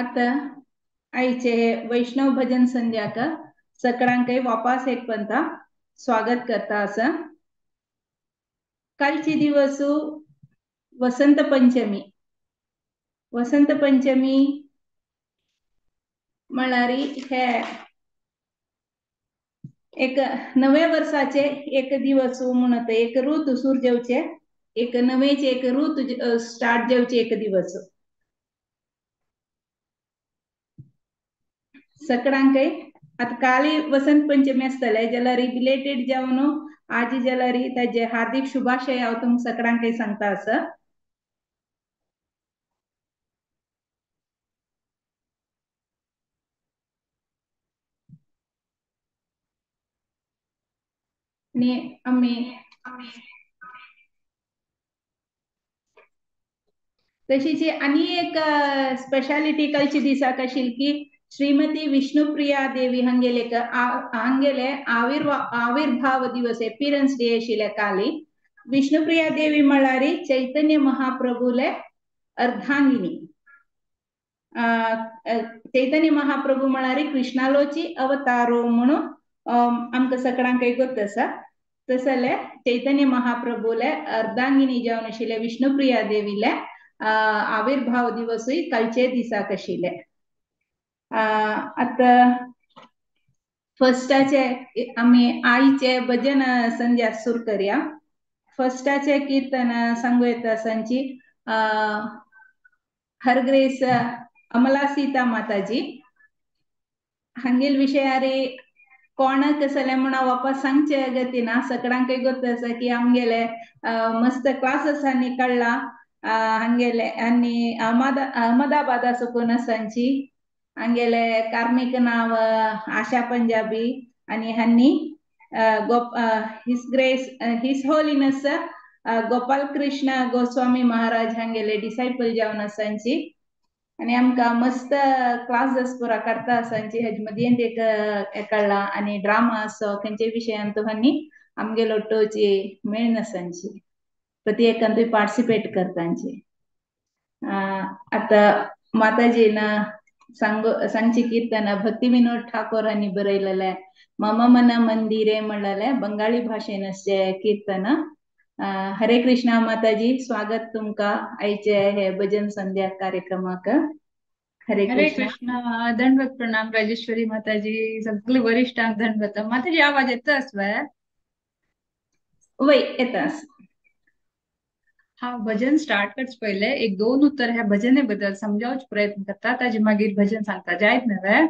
आता आईचे वैष्णव भजन संध्याक सकाळांक वापास एक पंता स्वागत करता असं कालची दिवस वसंत पंचमी म्हळ्यार हे एक नव्या वर्षाचे एक दिवस म्हणत एक ऋतू सुरू जेवचे एक नवेचे एक ऋतू स्टार्ट जेवचे एक दिवस सकाळांक आता काली वसंत पंचमी आसतले जाल्यार रिलेटेड जावन आज जाल्यार ताजे हार्दिक शुभाशय हांव तुमकां सकाळांक सांगता असं आणि आम्ही तशीच आणि एक स्पेशालिटी कलची दिसाक आशिल्ली की श्रीमती विष्णुप्रिया देवी हांगेले आविर्भाव दिवस एपिरन्स डे आशिल्ले काली विष्णुप्रिया देवी म्हळ्यार चैतन्य महाप्रभूले अर्धांगिनी चैतन्य महाप्रभू म्हळ्यार कृष्णालोची अवतारो म्हणून आमकां सकाळांक गोत आसा तसले चैतन्य महाप्रभूले अर्धांगिनी जावन आशिल्ले विष्णुप्रिया देवीले आविर्भाव दिवसूय कालचे दिसाक आशिल्ले आता फर्स्टाचे आमी आईचे भजन संध्या सुरू करूया फर्स्टाचे कीर्तन सांगू येता सांची हर ग्रेस अमला सीता माताजी हांगेल विशयारी कोण कसले म्हणा वापस सांगचे गतीना सकाळांक गोत आसा की आमगेले मस्त क्लासेस आनी काडला हांगेले आनी अहमदाबाद सकून सांची हांगेले कार्मिक नाव आशा पंजाबी आनी हांनी हिस होलिनेस गोपाल कृष्ण गोस्वामी महाराज हांगेले डिसायपल जावन आसांची आणि आमकां मस्त क्लास दसपुरा करता आसांची हेजे मदीं एक काडला आनी ड्रामा आसो खंयचे विशयान तुहांनी आमगेलो टोची मेळन आसांची प्रत्येकान पार्टिसिपेट करतांची आता माताजीन सांगची कीर्तन भक्ती विनोद ठाकोर हांनी बरयलेले मम मन मंदिरे म्हणलेले बंगाळी भाशेन कीर्तन हरे कृष्णा माताजी स्वागत तुमका आयचे हे भजन संध्या कार्यक्रमाक हरे कृष्णा दंडवत प्रणाम राजेश्वरी माताजी सगळे वरिष्ठांक दंडवत माताजी आवाज येतास वय येतास हा भजन स्टार्ट करच पहिले एक दोन उत्तर ह्या भजने बद्दल समजावच प्रयत्न करता ताजे मागीर भजन सांगता जायत नव्हे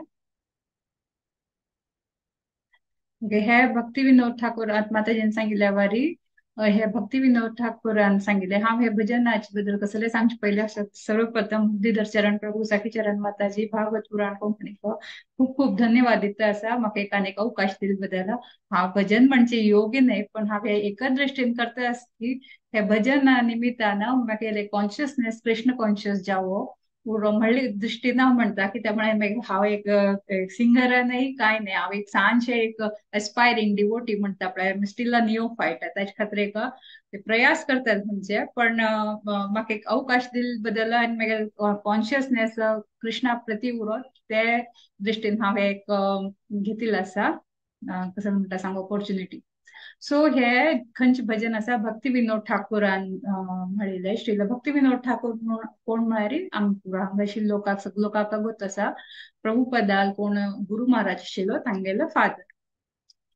हे भक्ती विनोद ठाकूर माताजीन सांगिल्ल्या वारी हे भक्ती विनोद ठाकूरान सांगिल्ले हांव हे भजनाचे बद्दल कसले सांगचे पहिले सर्वप्रथम मुरलीधर चरण प्रभू साखी चरण माताजी भागवत पुराण कोंकणी खूप खूप धन्यवाद दिता आसा म्हाका एक अवकाश दिले बद्दल हांव भजन म्हणजे योग्य नाही पण हांव हे एका दृष्टीन करता की हे भजन निमित्तान म्हाका कॉन्शियसनेस कृष्ण कॉन्शियस जावो म्हणली दृष्टीन हांव म्हणटा की त्यामुळे हांव एक सिंगर नाही काय नाही हांव एक सांचे एक एस्पायरिंग डिवोटी म्हणता पळय स्टील अ नियो फायटर त्याच्या खातीर एक प्रयास करतात म्हणजे पण म्हाका एक अवकाश दिले बद्दल आनी मागीर कॉन्शियसनेस कृष्णा प्रती उरत ते दृष्टीन हांव एक घेतिल्लो आसा कसं म्हणटा सांग ऑपॉर्च्युनिटी सो हे खंयचे भजन आसा भक्ती विनोद ठाकूरान म्हणिल्ले श्रील भक्ती विनोद ठाकूर कोण म्हळ्यार हांगाशी लोकांक गोत आसा प्रभुपदाल कोण गुरु महाराज आशिल्लो तांगेलो फादर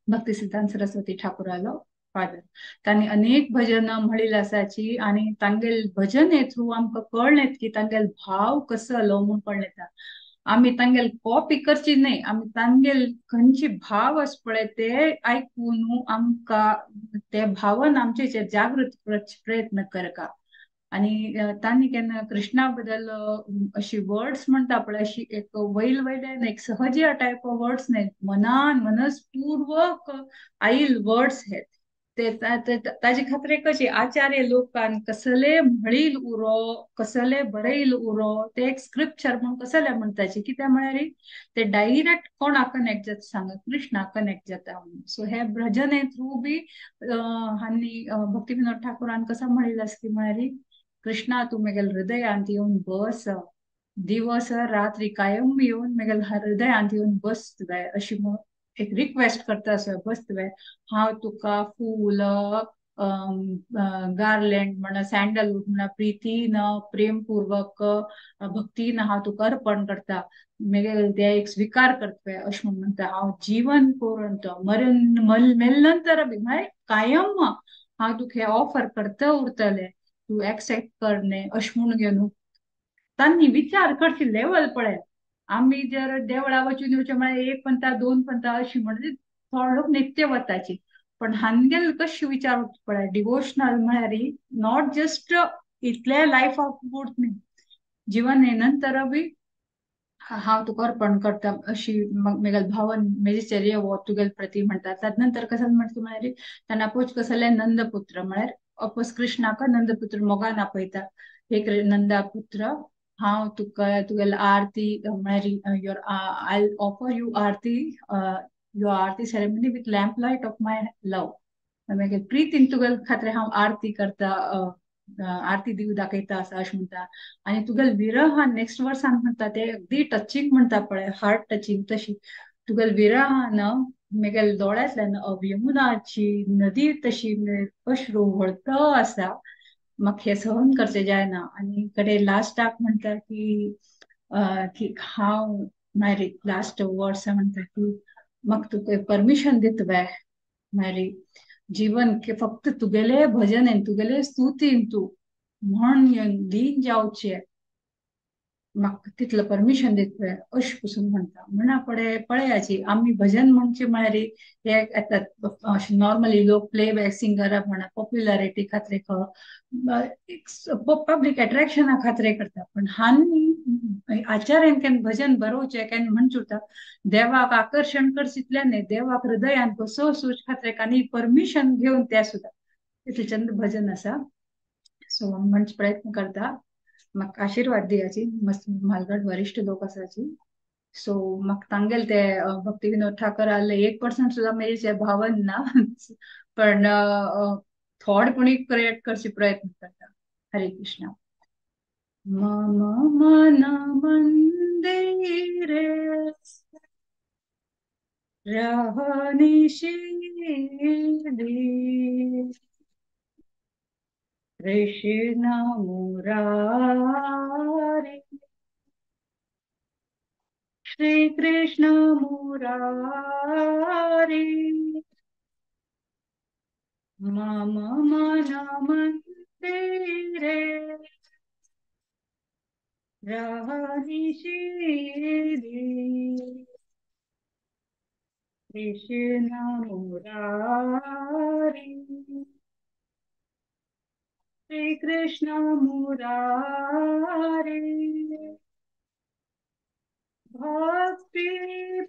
भक्ती सिद्धांत सरस्वती ठाकूरालो फादर तांणी अनेक भजन म्हणिल्ले आसाची आनी तांगेल भजन हे थ्रू आमकां कळलें की तांगेल भाव कसो आलो म्हूण कळलें आमी तांगेल कॉपी करची न्हय आमी तांगेल खंयचे भाव आस पळय ते आयकून आमकां ते भावन आमचे जागृत करचे प्रयत्न करता आणि तांणी केन्ना कृष्णा बद्दल अशी वर्ड्स म्हणटा पळय अशी एक वयल्यान एक सहज टायप ऑफ वर्ड्स न्हय मनान मनस्पूर्वक आईल वर्ड्स हे ताजे खातीर कशी आचार्य लोकांन कसले म्हणील उरो कसले बरयल उरो ते एक स्क्रिप्चर म्हणून कसले म्हणटाचे कित्याक म्हळ्यार ते डायरेक्ट कोणा कनेक्ट जाता सांगा कृष्णा कनेक्ट जाता सो हे भजने थ्रू बी हांनी भक्ती विनोद ठाकूरान कसं म्हणिल्लें की म्हळ्यार कृष्णा तू म्हगेल हृदयांत येवन बस दिवस रात्री कायम येऊन मेगेल हृदयांत येऊन बसतवे अशी मग एक रिक्वेस्ट करता असो बसतवे हांव तुका फूल गार्लँड म्हणा सँडलवूड म्हणा प्रितीन प्रेमपूर्वक भक्तीन हांव तुका अर्पण करता मेगेल ते एक स्वीकार करतवे अशें म्हणटा हांव जीवन पर्यंत मेल नंतर बी म्हळ्यार कायम हांव तुका हे ऑफर करता उरतले तू एक्सेप्ट करणे अशें म्हणून घेवन तांणी विचार करची लेवल पळय आम्ही जर देवळा वचून येवचे म्हळ्यार एक पंथा दोन पंथा अशी म्हणजे थोडे लोक नित्य वताची पण हांगेल कशी विचार पळय डिवोशनल म्हळ्यार नॉट जस्ट इतले लायफ ऑफ गुड न्ही जीवन हे नंतर बी हांव तुका अर्पण करता अशी मेगेल भावन मेजिचर्य वो तुगेल प्रती म्हणटा तदनंतर कसं म्हणटा म्हळ्यार ताणें अपोज कसले नंदपुत्र म्हळ्यार अपोज कृष्णाक नंदपुत्र मोगान आपयता हे नंदा पुत्र हांव तुका तुगेल आरती म्हळ्यार your I offer you aarti your aarti ceremony with lamp light of my love मागीर प्रितीन तुगेल खातीर हांव आरती करता आरती दिव दाखयता असा अशें म्हणटा आनी तुगेल विरह नेक्स्ट वर्सान म्हणटा ते अगदी टचिंग म्हणटा पळय हार्ट टचिंग तशी तुगेल विरहान मेगेल दोळ्यांतल्यान यमुनाची नदी तशी अश्रू व्हळत आसा म्हाका हे सहन करचे जायना आनी कडे लास्टाक म्हणटा की हांव म्हळ्यार लास्ट वर्ड्स म्हणटा की म्हाका तुका परमिशन दितवे म्हळ्यार जीवन फक्त तुगेले भजन तुगेले स्तुतीन तू म्हण लीन जावचे म्हाका तितलं परमिशन दितवे अशें पसून म्हणटा म्हणा पळयाची आमी भजन म्हणचे म्हळ्यार हे अशें नॉर्मली लोक प्लेबॅक सिंगर म्हणा पॉप्युलॅरिटी खातीर पब्लीक अट्रॅक्शना खातीर करता पण हांनी आचार्यान केन्ना भजन बरोवचे केन्ना म्हणचे उरता देवाक आकर्षण करचितल्यान न्ही देवाक हृदयान बसोवसूच खातीर आनी परमिशन घेवन ते सुद्धा तितूच्यान भजन आसा सो म्हणचे प्रयत्न करता म्हाका आशीर्वाद दियाची मस्त म्हालगड वरिश्ठ लोक आसाची सो म्हाका तांगेल ते भक्ती विनोद ठाकर आहले 1% सुद्धा मेरेचे भावन ना पण थोडपणी क्रिएट करचे प्रयत्न करता हरे कृष्णा मम मन मंदिरे रहनिशीली कृष्ण मुरारी श्री कृष्ण मुरारी मम मन मंदिरे रहनिशीली कृष्ण मुरारी श्री कृष्ण मुरारी भक्ति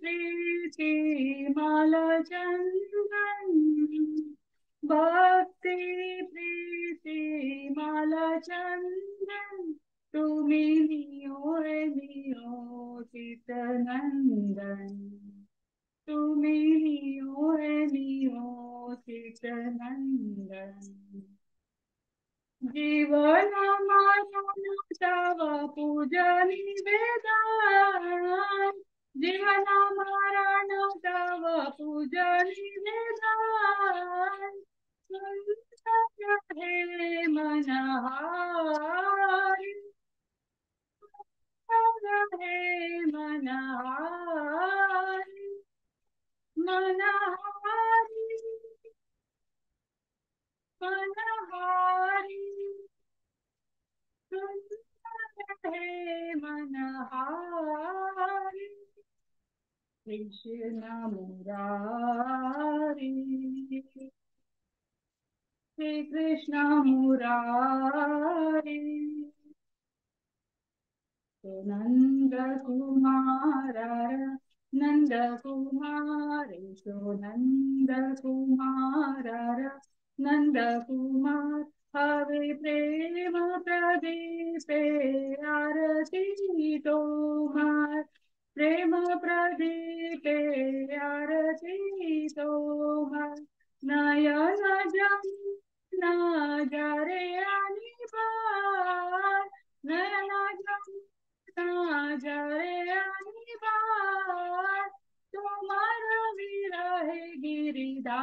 प्रीति माला चंदन भक्ति प्रीति माला चंदन तुम्ही नियो चित नंदन तुम्ही नियो चित नंदन जीवन मरण तव पूजनी वेदान जीवन मरण तव पूजनी वेदान सुंदर हे मनहारी सुंदर हे मनहारी मनहारी मनहारी सुंदर हे मनहारी कृष्ण मुरारी श्री कृष्ण मुरारी नंद कुमार नंद कुमार नंद कुमार नंद कुमार हवे प्रेम प्रदीपे आरती तोमार प्रेम प्रदीपे आरती तोमार नयन जमुना जरे आणि बार नयन जमुना माझ्या रे आणि बाळ तुम्हाला विरहे गिरिधारी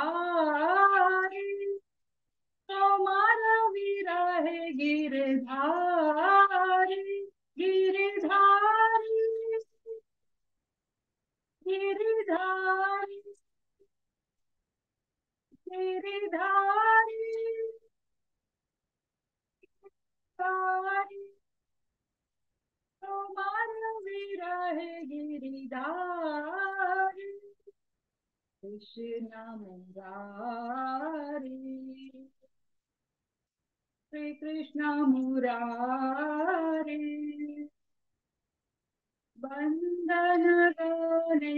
तुम्हाला विरहे गिरधारी गिरधारी गिरधारी गिरधारी गिरधारी तुम्हाला विरहे गिरधारी कृष्ण मुरारी श्री कृष्ण मुरारी बंधन गाने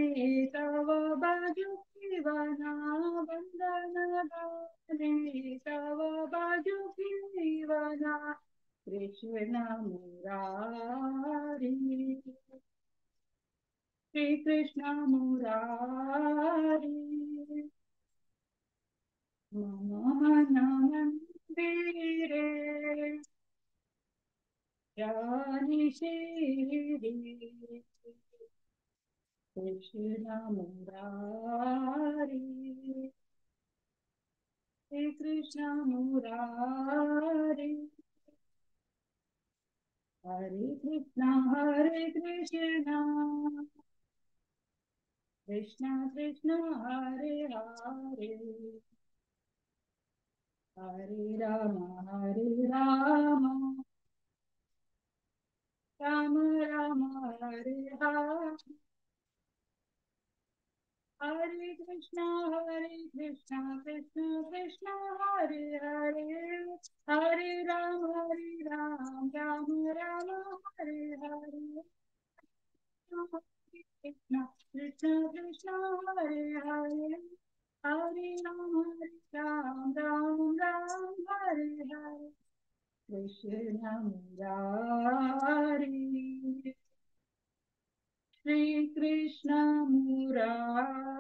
तव बाजू जीवना बंधन गाने तव बाजू जीवना कृष्ण मुरारी श्री कृष्ण मुरारी मम मन मंदिरे रानी श्री कृष्ण मुरारी श्री कृष्ण मुरारी हरे कृष्ण कृष्ण कृष्ण हरे हरे हरे राम राम राम हरे हरे हरे कृष्ण कृष्ण कृष्ण हरे हरे हरे राम राम राम हरे हरे कृष्ण कृष्ण कृष्ण हरे हरे हरे राम राम हरे हरे कृष्ण मुरारी श्री कृष्ण मुरारी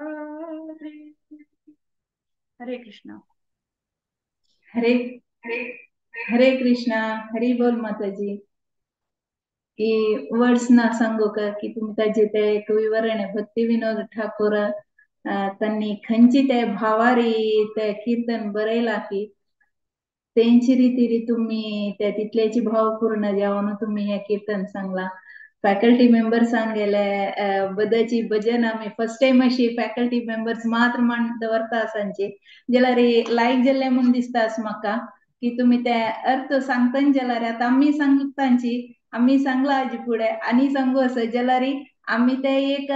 हरे कृष्ण हरे हरे कृष्णा हरी बोल माताजी ಈ ವರ್ಡ್ಸ್ ನ ಸಂಗೋಕ ಕಿ ತುಮಕ ಜೊತೆ ವಿವರಣೆ ಭಕ್ತಿ ವಿನೋದ್ ಠಾಕೂರ ತನ್ನಿ खंचिते भावारी ते कीर्तन बरयला की तेंची रीतीरी तुम्ही त्या तितल्याची भावपूर्ण जावन तुम्ही हे कीर्तन सांगला फॅकल्टी मेंबर्स सांगेले बदाची भजन आम्ही फर्स्ट टाइम अशी फॅकल्टी मेंबर्स मात्र मान दवरता सांचे जाल्यार लायक जाल्ले म्हूण दिसता म्हाका की तुम्ही ते अर्थ सांगता जाल्यार आता आम्ही सांगतांची आम्ही सांगला हाजे फुडें आनी सांगू असं जाल्यार आम्ही ते एक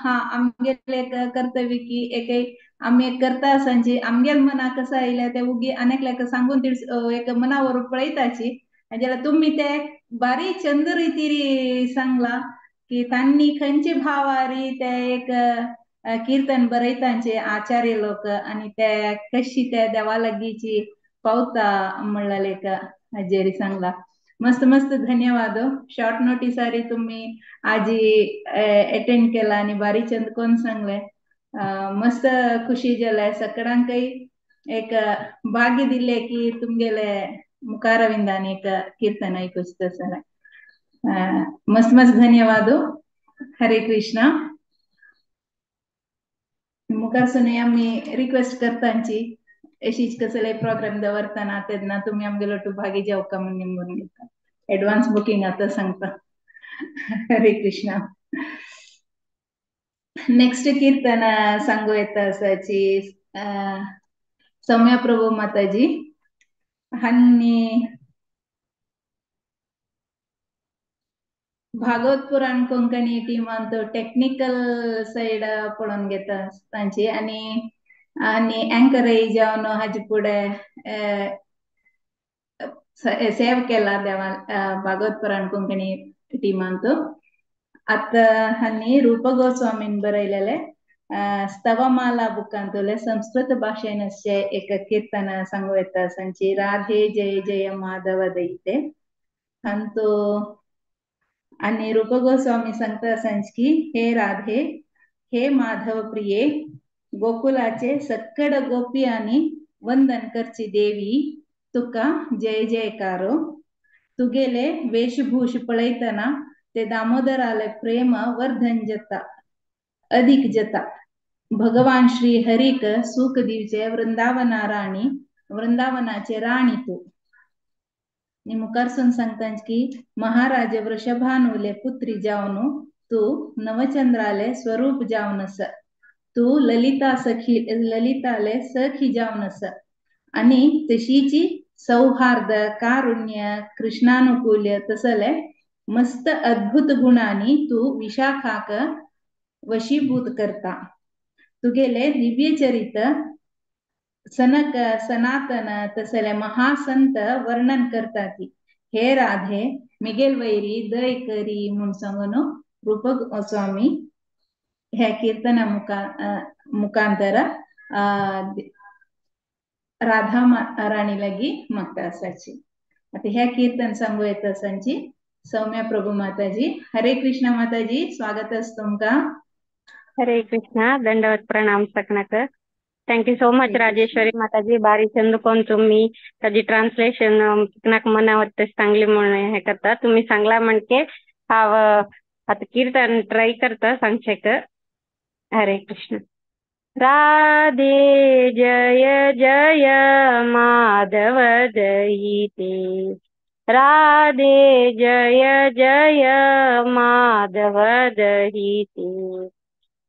हा आमगेले एक कर्तव्य की एक आम्ही एक करता आसांची आमगेल मना कसं आयल्या ते उगी अनेक सांगून एक मनावर पळयताची जाल्यार तुम्ही ते बारी चंद रितीरी सांगला की तांनी खंयचे भावारी ते एक कीर्तन बरयतांचे आचार्य लोक आणि ते कशी ते देवा लागीची पावता म्हणलें एक हाजेरी सांगला मस्त मस्त धन्यवाद शॉर्ट नोटिसारी तुम्ही आज अटेंड केला आणि बारी चंद कोण सांगले मस्त खुशी जाले सगळ्यांकय एक भाग्य दिले की तुमगेले मुखारविंदान एक कीर्तन ऐकूच तसं मस्त मस्त धन्यवाद हरे कृष्णा मुखार सुने आम्ही रिक्वेस्ट करतांची अशीच कसले प्रोग्राम दवरतना तेन्ना तुम्ही आमगेलो टू भागी जावका म्हण निमून घेता एडवान्स बुकिंग आता सांगता हरे कृष्णा नेक्स्ट कीर्तन सांगू येता असाची सौम्या प्रभू माताजी आणि भागवत पुराण कोंकणी टीमान तो टेक्निकल साइड पळोवन घेता तांची आणि अँकरय जावन हाजे फुडें सेव केला देवा भागवत पुराण कोंकणी टीमान तो आता हानी रूप गोस्वामीन बरयलेले स्तवमाला बुकांतले संस्कृत भाषेन एक कीर्तन सांगू येता सांची राधे जय जय माधव दैते हंतो आणि रूप गोस्वामी सांगता सांची हे राधे हे माधव प्रिये गोकुलाचे सक्कड गोपी आणि वंदन करची देवी तुका जय जयकारो तुगेले वेशभूष पळयतना ते दामोदराले प्रेम वर्धन जता अधिक जता भगवान श्री हरिक सुख दिवचे वृंदावनाचे राणी तू मुखारसून सांगतांच की महाराज वृषभानुले पुत्री जावनु तू नवचंद्राले स्वरूप जावनस तू ललिताले सखी जावनस आणि तशीची सौहार्द कारुण्य कृष्णानुकूल्य तसले मस्त अद्भुत गुणांनी तू विशाखाक वशीभूत करता तुगेले दिव्य चरित सनक सनातन तसले महासंत वर्णन करता की हे राधे मिगेल वैरी दय करी म्हणून सांगून रूपक स्वामी ह्या कीर्तना मुखांतर राधा राणी लगी मागता असाची आता ह्या कीर्तन सांगू येत असांची सौम्या प्रभू माताजी हरे कृष्ण माताजी स्वागत असतो तुमका हरे कृष्णा दंडवत प्रणाम सकनक thank you so much Rajeshwari Mataji बारी चंदकोन तुम्ही त्याची ट्रान्सलेशन नाक मनावत चांगली म्हणून हे करता तुम्ही सांगला म्हणके हाव आता कीर्तन ट्राय करता सांगशेक हरे कृष्ण राधे जय जय माधव दयिते राधे जय जय माधव दयिते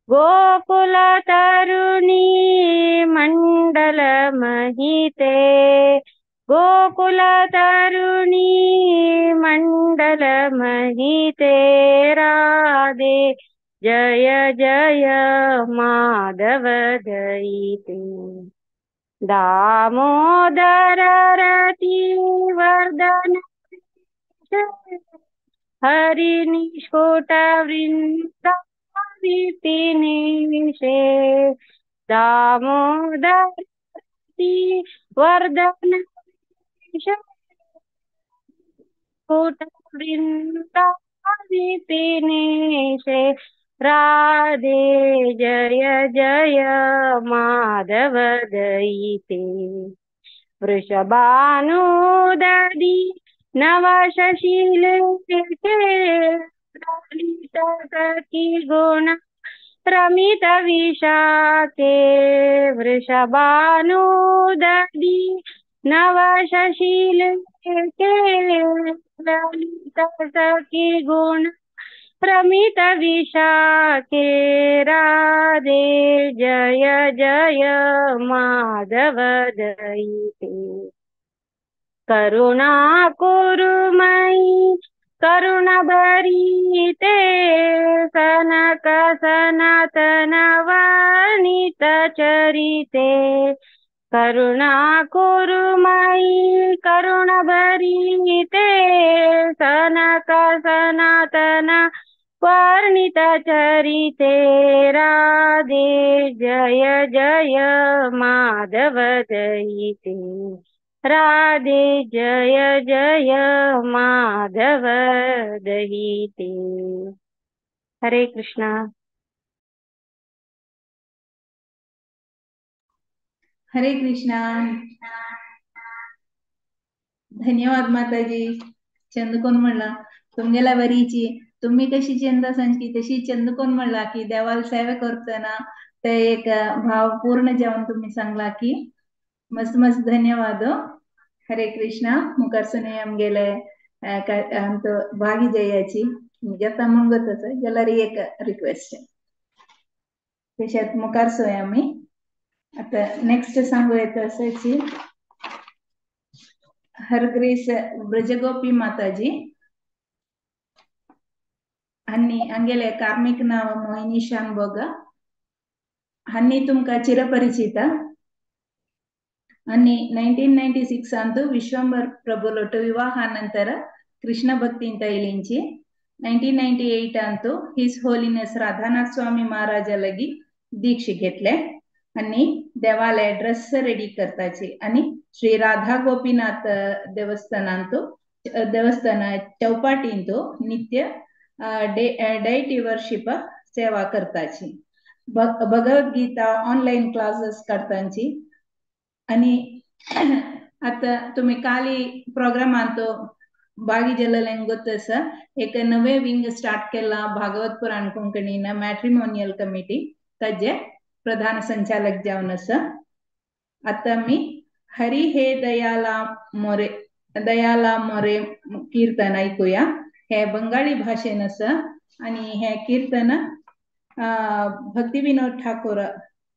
गोकुल तरुणी मंडल महिते गोकुल तरुणी मंडल महिते राधे जय जय माधव दयिते दामोदर रति वर्धन हरिनिष्कुट वृंदा विपिनिषे दामोदर वर्धन कुट वृंदा विपिनिषे राधे जय जय माधव दयिते वृषभानुदधि नवशशीले सखी गुण रमित विशाखे वृषभानुदधि नवशशीले ललित सखी गुण रमित विशाखे राधे जय जय माधव दयिते करुणा कुरुमयि करुणा भरीते सनक सनातन वनित चरिते करुणा कुरुमयि करुणा भरीते सनक सनातन वर्णित चरिते राधे जय जय माधव दयिते राधे जय जय माधव दयिते हरे कृष्णा हरे कृष्णा धन्यवाद माताजी चंदकोन म्हणला तुमगेला वरीची तुम्ही कशी चंद संची तशी चंदकोन म्हणला की देवाला सेवा करताना ते एक भावपूर्ण जेवण तुम्ही सांगला की मस्त मस्त धन्यवाद हरे कृष्णा मुखारसने आमगेले भागी जयाची घेता म्हणून गेल्यारी एक रिक्वेस्ट त्याच्यात मुखारसोय आम्ही आता नेक्स्ट सांगू येत असायची हरग्रेस ब्रजगोपी माताजी हन्नी अंगेले कार्मिक नाव मोहिनी शानभोग हन्नी तुमका चिरपरिचित आणि 1996 अंतु विश्वंभर प्रभुलोट विवाहानंतर कृष्ण भक्तींत इलिंची 1998 अंतु हिज होलिनेस राधानाथ स्वामी महाराजा लगी दीक्षे घेतले आणि देवालय ड्रेस रेडी करताची आणि श्री राधा गोपीनाथ देवस्थान चौपाटींतो नित्य डैटी वर्शिप सेवा करताची भगवद्गीता ऑनलाइन क्लासेस करताची आणि आता तुम्ही काली प्रोग्राम आणतो बागी जल्लें गोत्तस एक नवे विंग स्टार्ट केला भागवत पुराण कोंकणीन मॅट्रिमोनियल कमिटी ताजे प्रधान संचालक जावन आसा. आता मी हरी हे दयाला मोरे कीर्तन ऐकूया. हे बंगाली भाषेन आसा आणि हे कीर्तन भक्ती विनोद ठाकूर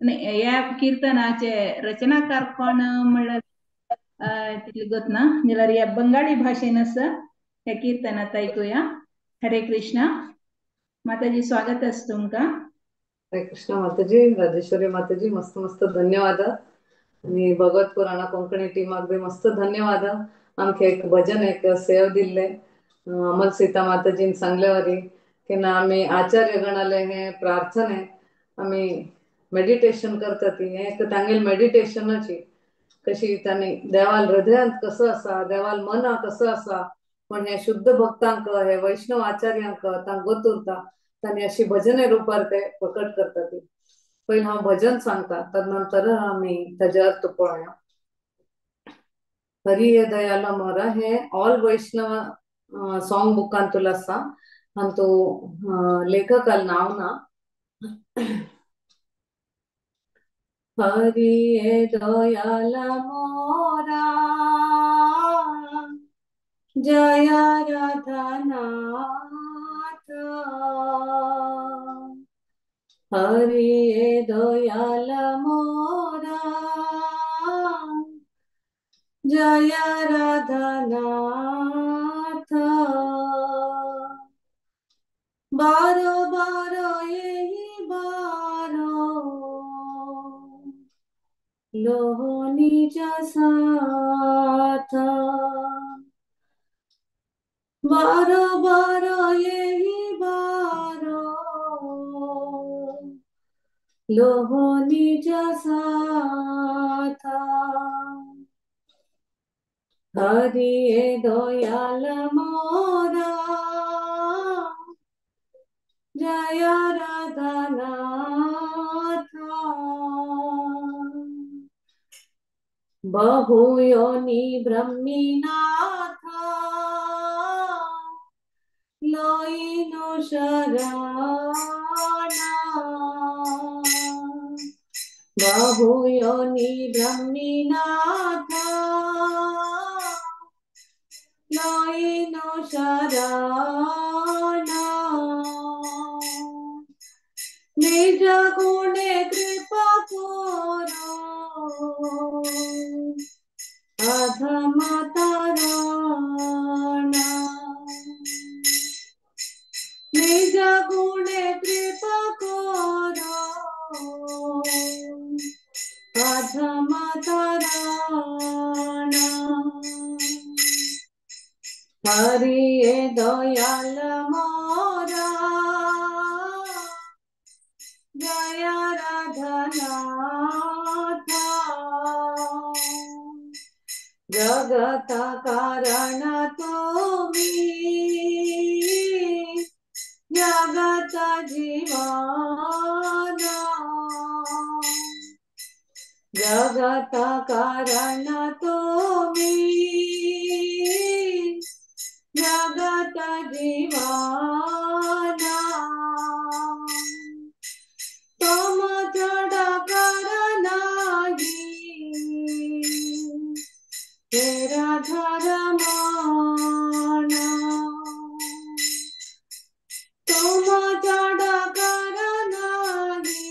या कीर्तनाचे रचनाकार कोण म्हणल्यार तितले गोतना जाल्यार या बंगाली भाषेन आसा. हे कीर्तनात ऐकूया. हरे कृष्णा. माताजी स्वागत असतं तुमका. हरे कृष्ण माताजी. राजेश्वरी माताजी मस्त मस्त धन्यवाद. आणि भगवत पुराणा कोंकणी टीमाक बी मस्त धन्यवाद. आमके एक भजन एक सेव दिल्ले अमल सीता माताजीन सांगले वरी की ना आम्ही आचार्य गणाले हे प्रार्थने आम्ही मेडिटेशन करता ती एक तांगेल मेडिटेशनाची कशी त्यांनी देवाल हृदयांत कसं असा देवाल मना कसं असा पण हे शुद्ध भक्तांक हे वैष्णव आचार्यांक तांक गोतुरता तांणी अशी भजने रूपार ते प्रकट करता ती. पहिले हांव भजन सांगता तदनंतर आम्ही ताजे अर्थ पळोवया. हरी हे दयाला मोरा हे ऑल वैष्णव सॉंग बुकांतूल आसा आनी तो लेखकाल नाव ना. हरी हे दयाला मोरा जय राधानाथ. हरि हे दयाल मोरा जय राधानाथ. बारो बारो यही बारो लोहो निज साथ. बारो बारो यही बारो लोहो निज साथ. हरि हे दयाल मोरा जय राधानाथ. बहुयोनि ब्रह्मीनाथ लोईनो शरणा. बहुयोनि ब्रह्मीनाथ लोईनो शरणा. निज गुणे कृपा करो अधम तारणा. निज गुणे कृपा करो अधम तारणा. हरि हे दयाल मोरा जय राधानाथ. जगत कारण तुम्ही जगत जीवन. जगत कारण तुम्ही जगत जीवन. तुम जड़ कर नाही तेरा धर्मान. तुम जड़ कर नाही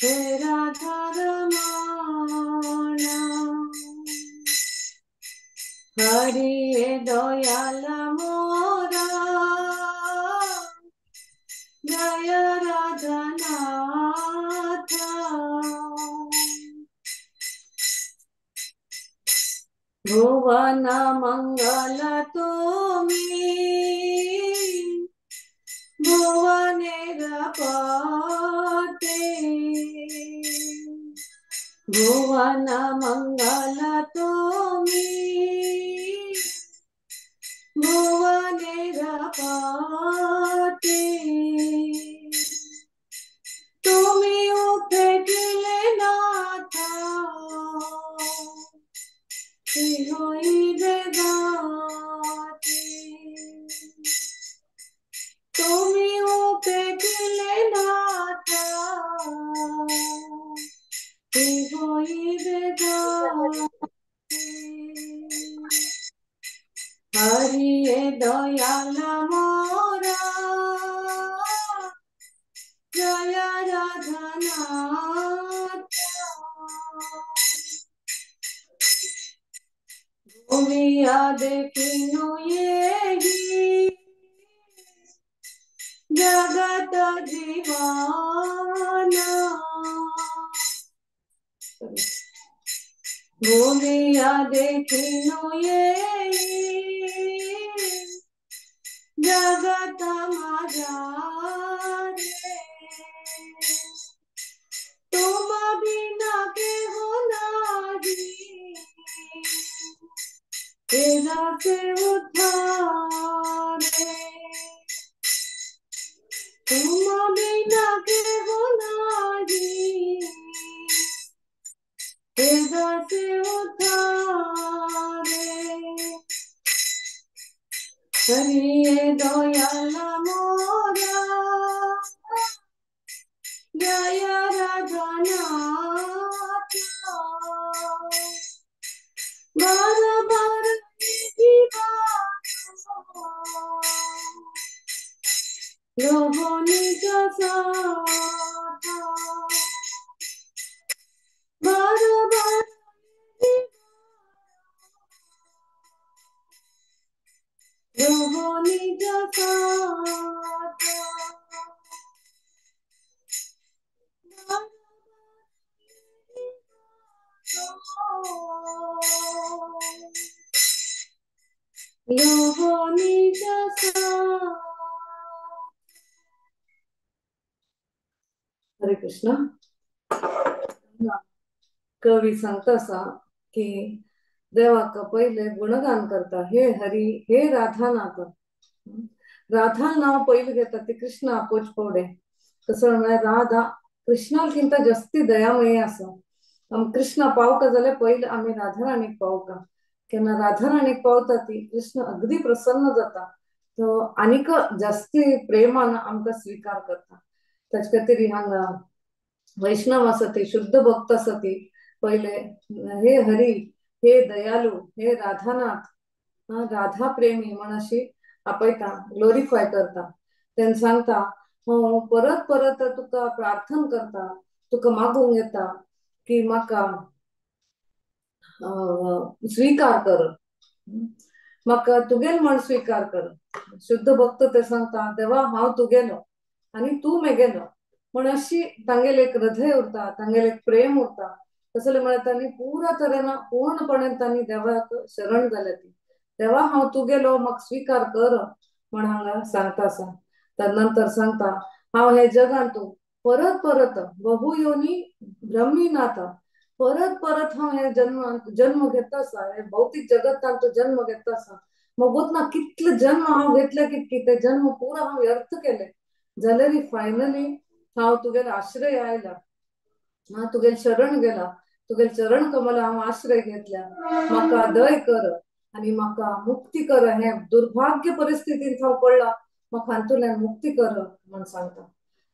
तेरा धर्मान. हरि हे दयाल मोरा जय राधानाथ. भुवन मंगल तुम्ही भुवनेर पते. भुवन मंगल तुम्ही भुवनेर पते. तुम्ही उपेटिले नाथ होई दयाला मोरा जय राधानाथ भूमिया देखिनु येही जगत जीवाना भूमिया देखिनु येही जगत माझा रे तुम बिना के हो नारी तेरा से उद्धारे तुम बिना के हो नारी तेरा से उद्धारे करिए दयाला मोरा जय राधानाथ बार बार लोहो निज साथ बार बार लोहो निज साथ लोहो निज साथ हरे कृष्ण कवी सांगता असा की देवाक पहिले गुणगान करता हे हरी हे राधानाथ राधा नाव पहिले घेतात ते कृष्ण आपोच पवडे कसं म्हळ्यार राधा कृष्णाकिंत जास्ती दयामयी आसा कृष्णा पावका जाल्यार पहिले आम्ही राधाराणीक पावका केन्ना राधाराणीक पावता ती कृष्ण अगदी प्रसन्न जाता तो आनीक जास्ती प्रेमान आमकां स्वीकार करता ताचे खातीर हांगा वैष्णव आसा ती शुद्ध भक्त आसा ती पहिले हे हरी हे दयालू हे राधानाथ राधा प्रेमी म्हण अशी आपयता ग्लोरिफाय करता तेन सांगता हांव परत परत तुका प्रार्थना करता तुका मागूंक येता की म्हाका स्वीकार कर म्हाका तुगेल म्हण स्वीकार कर शुद्ध भक्त ते सांगता देवा हांव तुगेलो आनी तू मेगेलो म्हण अशी तांगेल एक हृदय उरता तांगेल एक प्रेम उरता कसले म्हळ्यार तांणी पुरा तरेन पूर्णपणे तांणी देवाक शरण जाल्या ती देवा हांव तुगेलो म्हाका स्वीकार कर म्हण हांगा सांगता आसा त्यानंतर सांगता हांव हे जगान तू परत परत बहु योनी ब्रह्मीनाथ परत परत हांव हे जन्म घेता आसा हे भौतिक जगतान तो जन्म घेता आसा मगोत ना कितले जन्म हांव घेतले की ते जन्म पुरा हांव व्यर्थ केले जाल्यार फायनली हांव तुगेलो आश्रय आयला तुगेल शरण गेला तुगेल चरण कमला हांव आश्रय घेतल्या म्हाका दय कर आनी म्हाका मुक्ती कर हे दुर्भाग्य परिस्थितींत हांव पडला म्हाका हातूंतल्यान मुक्ती कर म्हण सांगता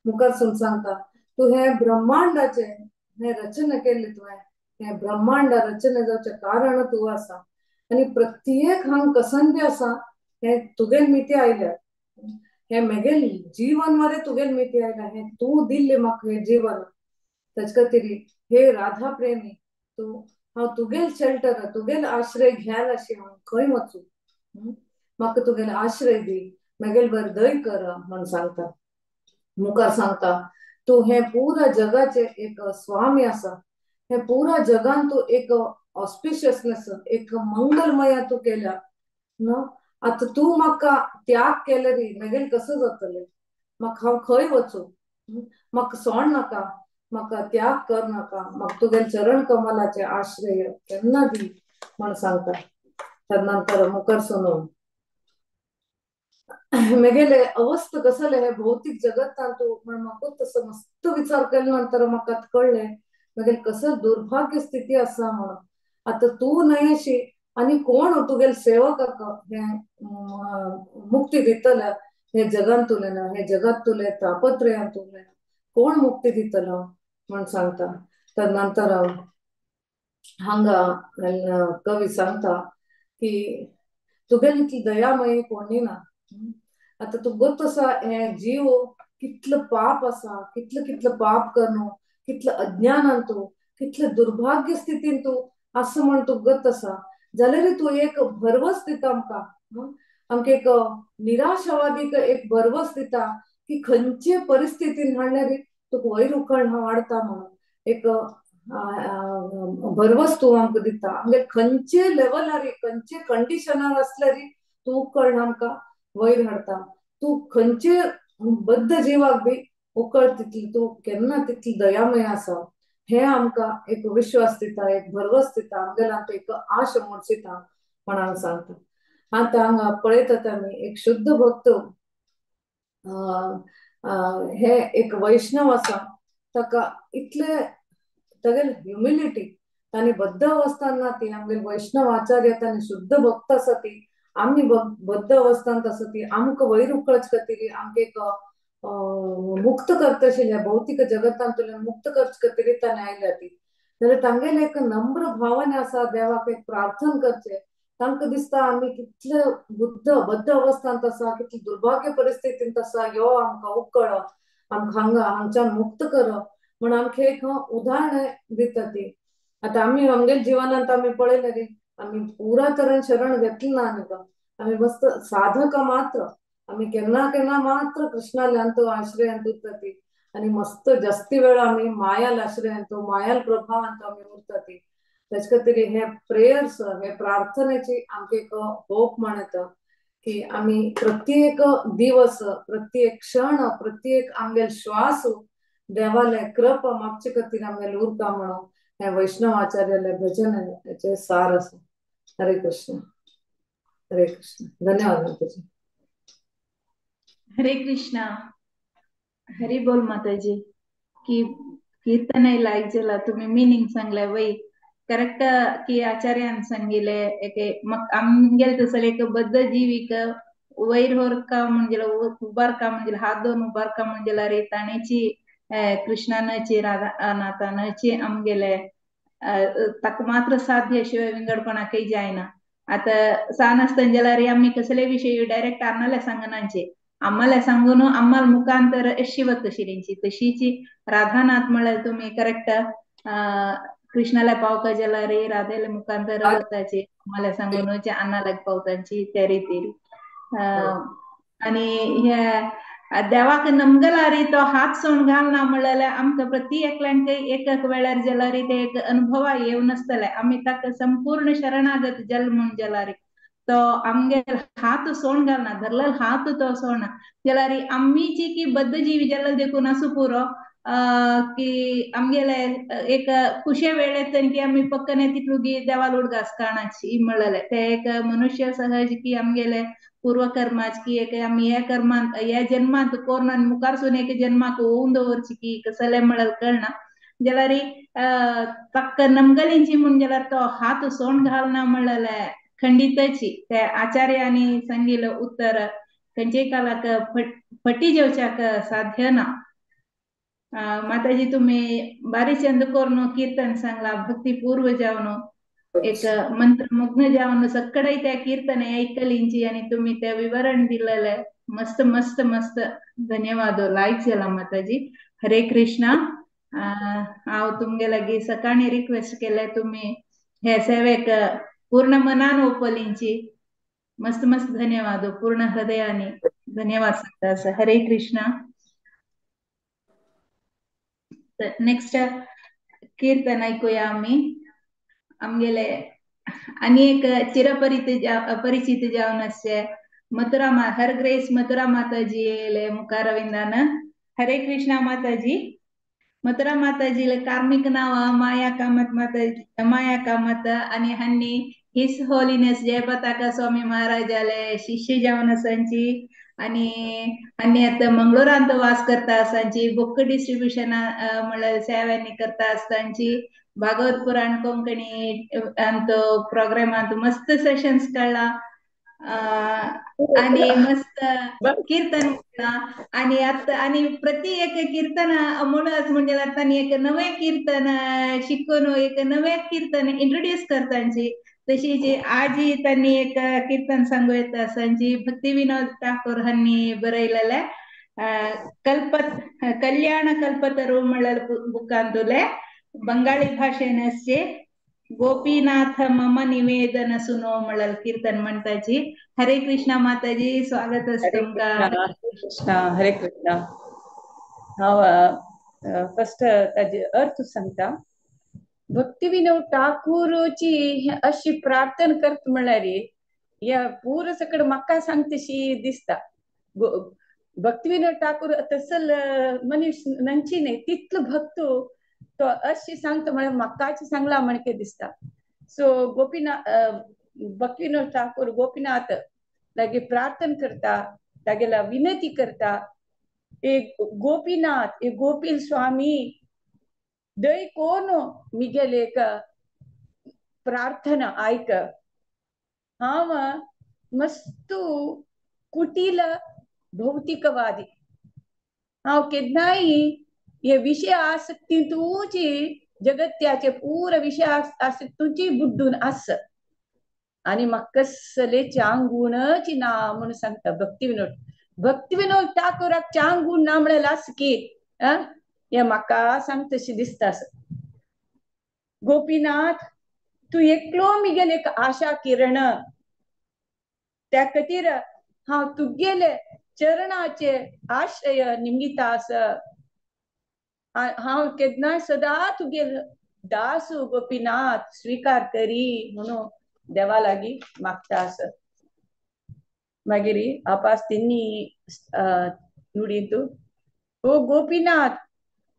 मुखार सून सांगता तू हे ब्रह्मांडाचे हे रचना केल्ली तुवें हे ब्रह्मांड रचना जावचे कारण तू आसा आनी प्रत्येक हांग कसंबी आसा हे तुगेल मिती आयल्या हे मेगेल जीवन मरे तुगेल मिती आयल्या हे तू दिल्ले म्हाका हे जीवन ताचे खातीर हे राधा प्रेमी तू हांव तुगेल शेल्टर तुगेल आश्रय घ्याल अशी हांव खंय वचूं म्हाका तुगेल आश्रय दी मेगेल बर दय कर म्हण सांगता मुखार सांगता तू हे पुरा जगाचे एक स्वामी आसा हे पुरा जगान तू एक ऑस्पिशियसनेस एक मंगलमय तू केल्या न्हू आता तू म्हाका त्याग केलेरी मेगेल कसं जातलें म्हाका हांव खंय वचूं म्हाका सोड नाका म्हाका त्याग कर नाका म्हाका तुगेल चरण कमलाचे आश्रय केन्ना दी म्हण सांगता त्यानंतर मुखार सुनून मेगेले अवस्थ कसले हे भौतिक जगतान तू म्हण म्हाका तसं मस्त विचार केले नंतर म्हाका कळले मेगेल कसं दुर्भाग्य स्थिती आसा म्हणून आता तू न्हय अशी आनी कोण तुगेल सेवकाक हे मुक्ती दितले हे जगान तुले ना हे जगात तुले तापत्रयान तुले कोण मुक्ती दितलो म्हण सांगता त्यानंतर हांगा कवी सांगता की तुगेली इतली दयामय कोणी ना. आता तू गोत असा हे जीव कितलं पाप असा, कितलं कितलं पाप करणं, कितलं अज्ञानान तू, कितलं दुर्भाग्य स्थितीन तू असं म्हण तू गत असा जाल्यार तू एक भरवस दिता आमकां. आमकां एक निराशावादीक एक भरवस दिता की खंयचे परिस्थितीन म्हणल्यार तुका वयर उखल वाडता म्हणून एक भरवस तू आमकां दिता. म्हणजे खंयचे लेवलार खंयचे कंडिशनार असल्यार तू उखल आमकां वयर हाडता. तू खंयचे बद्ध जिवाक बी उखळ तितली तू केन्ना तितली दयामय आसा हे आमकां एक विश्वास दिता, एक भरवस दिता, आमगेल्या एक आश दिता म्हण हांव सांगता. आता हांगा पळयतात आमी एक शुद्ध भक्त हे एक वैष्णव आसा ताका इतले तागेले ह्युमिलिटी तांणी बद्ध अवस्थान ना ती आमगे वैष्णव आचार्य तांणी शुद्ध भक्त आसा ती आमी बद्ध अवस्थांत आसा ती आमकां वयर उखळच खातीर आमकां एक मुक्त करता भौतिक जगतांतल्यान मुक्त करचे खातीर तांणी आयल्या ती जाल्यार तांगेले एक नम्र भावना आसा देवाक एक प्रार्थना करचे. तांकां दिसता आमी कितले बद्ध अवस्थांत आसा, कितली दुर्भाग्य परिस्थितींत आसा, यो आमकां उखळ आमकां हांगच्यान मुक्त कर म्हण आमकां एक उदाहरण दिता ती. आता आमी आमगे जिवनांत आमी पळयलें आमी पुरा तरेन शरण घेतलें ना आमकां. आमी मस्त साधक मात्र आमी केन्ना केन्ना मात्र कृष्णाल्यांत आश्रयांत उरता ती आनी मस्त जास्ती वेळ आमी मायाल आश्रयांत मायाल प्रभावांत आमी उरता ती. तेच खातीर हे प्रेयर्स हे प्रार्थनेची आमकां एक होप म्हण येता की आमी प्रत्येक दिवस प्रत्येक क्षण प्रत्येक आमगेले श्वास देवाले कृप मागचे खातीर आमगेले उरता म्हणून हे वैष्णव आचार्याले भजन हेचे सार आसा. हरे कृष्ण हरे कृष्ण. धन्यवाद माताजी. हरे कृष्णा. हरी बोल माताजी. की कीर्तन लायचेला तुम्ही मिनिंग सांगले वय करेक्ट की आचार्यान सांगिले एके मग आमगेल तसले एक बद्ध जीविक वयर होरका म्हणजे उबारका म्हणजे हात दोन उबारका म्हणजे रे ताणेची कृष्णानाची राधा नाथानाची आमगेले ताका मात्र साध्य शिवाय विंगड कोणाकय जायना. आता सान आसतना जाल्यार आमी कसले विषय डायरेक्ट आम्हाला सांगनांचे आम्हाला सांगून आम्हाला मुखांतर शिवत तशी तशीची राधानाथ म्हळ्यार तुम्ही करेक्ट कृष्णाला पावका जाला रे राधेले मुखांतर वताचे आम्हाला सांगून अन्नाला पावतांची त्या रितीर आणि ह्या देवाक नमगला री तो हात सोन घालना म्हळ्यार आमकां प्रति एकल्यांक एक वेळार जाल्यार ते एक अनुभव येव नासतले आमी ताका संपूर्ण शरणागत जल म्हण जाल्यार तो आमगे हात सोण घालना धरलेलो हात तो सोडना जाल्यार आमीची की बद्ध जीवी जाल्यार देखून असो पुरो की आमगेले एक खुशे वेळेत की आमी पक्कने तितूगी देवाल उडगास काणाची म्हळ्यार ते एक मनुष्य सहज की आमगेले पूर्वकर्माच की एक आमी हे कर्मांत ह्या जन्मांत कोरून आनी मुखारसून एक जन्माक होऊन दवरची की कसले म्हळ्यार कळना जाल्यार ताका नमगलींची म्हण जाल्यार तो हात सोण घालना म्हळ्यार खंडितची त्या आचार्यांनी सांगिल्लो उत्तर खंयचे कालाक फटी जेवच्याक साध्य ना. माताजी तुम्ही बारी चंद करून कीर्तन सांगला भक्तीपूर्व जावन एक मंत्रमुग्न जावन सकडे त्या कीर्तन ऐकलींची आणि तुम्ही त्या विवरण दिलेले मस्त मस्त मस्त धन्यवाद लायक झाला माताजी. हरे कृष्णा. हांव तुमगे लागी सकाळी रिक्वेस्ट केले तुम्ही हे सेवेक पूर्ण मनान ओपलींची मस्त मस्त धन्यवाद पूर्ण हृदयाने धन्यवाद सांगता. हरे कृष्णा. नेक्स्ट कीर्तन ऐकूया आम्ही आमगेले आणि एक परिचित जावन असे मथुरा हर ग्रेस मथुरा माताजी येले मुखारविंदान. हरे कृष्णा माताजी. मथुरा माताजी कार्मिक नाव माया कामत माताजी माया कामत आणि हन्नी हिस होलीनेस जय पताका स्वामी महाराजाले शिष्य जावन असांची आणि आणि आता मंगळुरांत वास करता असांची बुक डिस्ट्रीब्युशन म्हळ्यार सेवांनी करता असतांची भागवत पुराण कोंकणी अंत प्रोग्रामांत मस्त सेशन्स काढला आणि मस्त कीर्तन आणि आता आणि प्रति एक कीर्तन म्हणूनच म्हणजे आता एक नवे कीर्तन शिकून एक नवे कीर्तन इंट्रोड्यूस करतांची तशीच आजी त्यांनी एक कीर्तन सांगू येता सांजी भक्ती विनोद ठाकूर हांनी बरयलेले कल्याण कल्पतरू म्हणल्यार बुकांतुले बंगाळी भाषेन असचे गोपीनाथ मम निवेदन सुनो म्हणल्यार कीर्तन म्हणताची. हरे कृष्णा माताजी, स्वागत हरे तुमका. कृष्णा हरे कृष्णा हरे कृष्णा. हांव फर्स्ट ताजे अर्थ सांगता. भक्ती विनोद ठाकूरची अशी प्रार्थना करता म्हणल्यार या पूर सकड म्हाका सांगतशी दिसता. भक्ती विनोद ठाकूर तसल मनीस नंची न्ही तितलो भक्त तो अशी सांगता म्हळ्यार म्हाकाच सांगला म्हणके दिसता. सो गोपीनाथ भक्ती विनोद ठाकूर गोपीनाथ लागी प्रार्थना करता, तागेला विनंती करता. एक गोपीनाथ एक गोपील स्वामी दय कोण मिगेले एक प्रार्थना ऐक. हांव मस्त कुटील भौतिकवादी. हांव केन्नाय हे विषय आसक्तीतूची जगत्याचे पूर विषय आसक्तीची बुड्डून आस. आणि म्हाका कसले चांगुणची ना म्हणून सांगता भक्ती विनोद ठाकूराक चांगुण ना म्हणल्यार आस की हे म्हाका सांगतशी दिसता. गोपीनाथ तू एकलो मिगेल एक आशा किरण. त्या खातीर हांव तुगेले चरणाचे आश्रय निमगिता आस. हांव केन्नाय सदा तुगेल दास गोपीनाथ स्वीकार करी म्हणून देवा लागी मागता आस. मागीर आपास तिन्नी नुडीतू ओ गोपीनाथ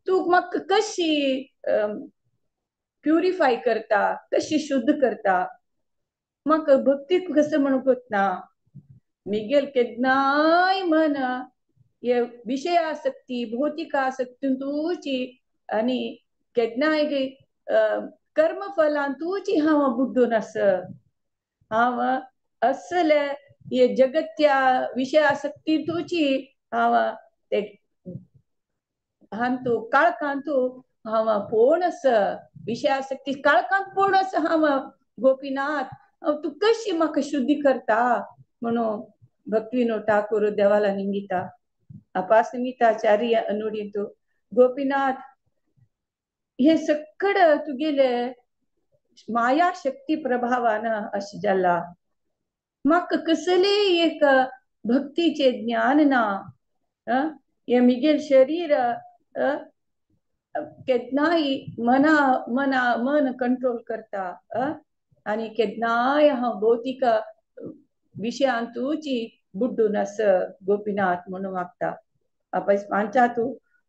तू म्हाका कशी प्युरिफाय करता, कशी शुद्ध करता. म्हाका भक्ती कसं म्हणून कोतना. मिगेल केन्नाय मन ये विषय आसक्ती भौतिक आसक्ती तुची आणि केन्नाय कर्म फलान तुची हांव बुड्डून आस. हांव असले ये जगत्या विषय आसक्ती तुची हांव ते हांतू काळखांतू हांव पोणस विषय आसक्ती काळखांत पोणस हांव गोपीनाथ तू कशी म्हाका शुद्धी करता म्हणून भक्ती विनोद ठाकूर देवाला निंगिता. आपास निमिताचार्य नुडीतू गोपीनाथ हे सकड तुगेले माया शक्ती प्रभावान अशी जाला. म्हाका कसले एक भक्तीचे ज्ञान ना. हे मिगेल शरीर केन्नाय मन कंट्रोल करता. आणि केन्नाय हांव भौतिक विशयान तुची बुड्डून आस गोपीनाथ म्हणून मागता. आपास मानता तू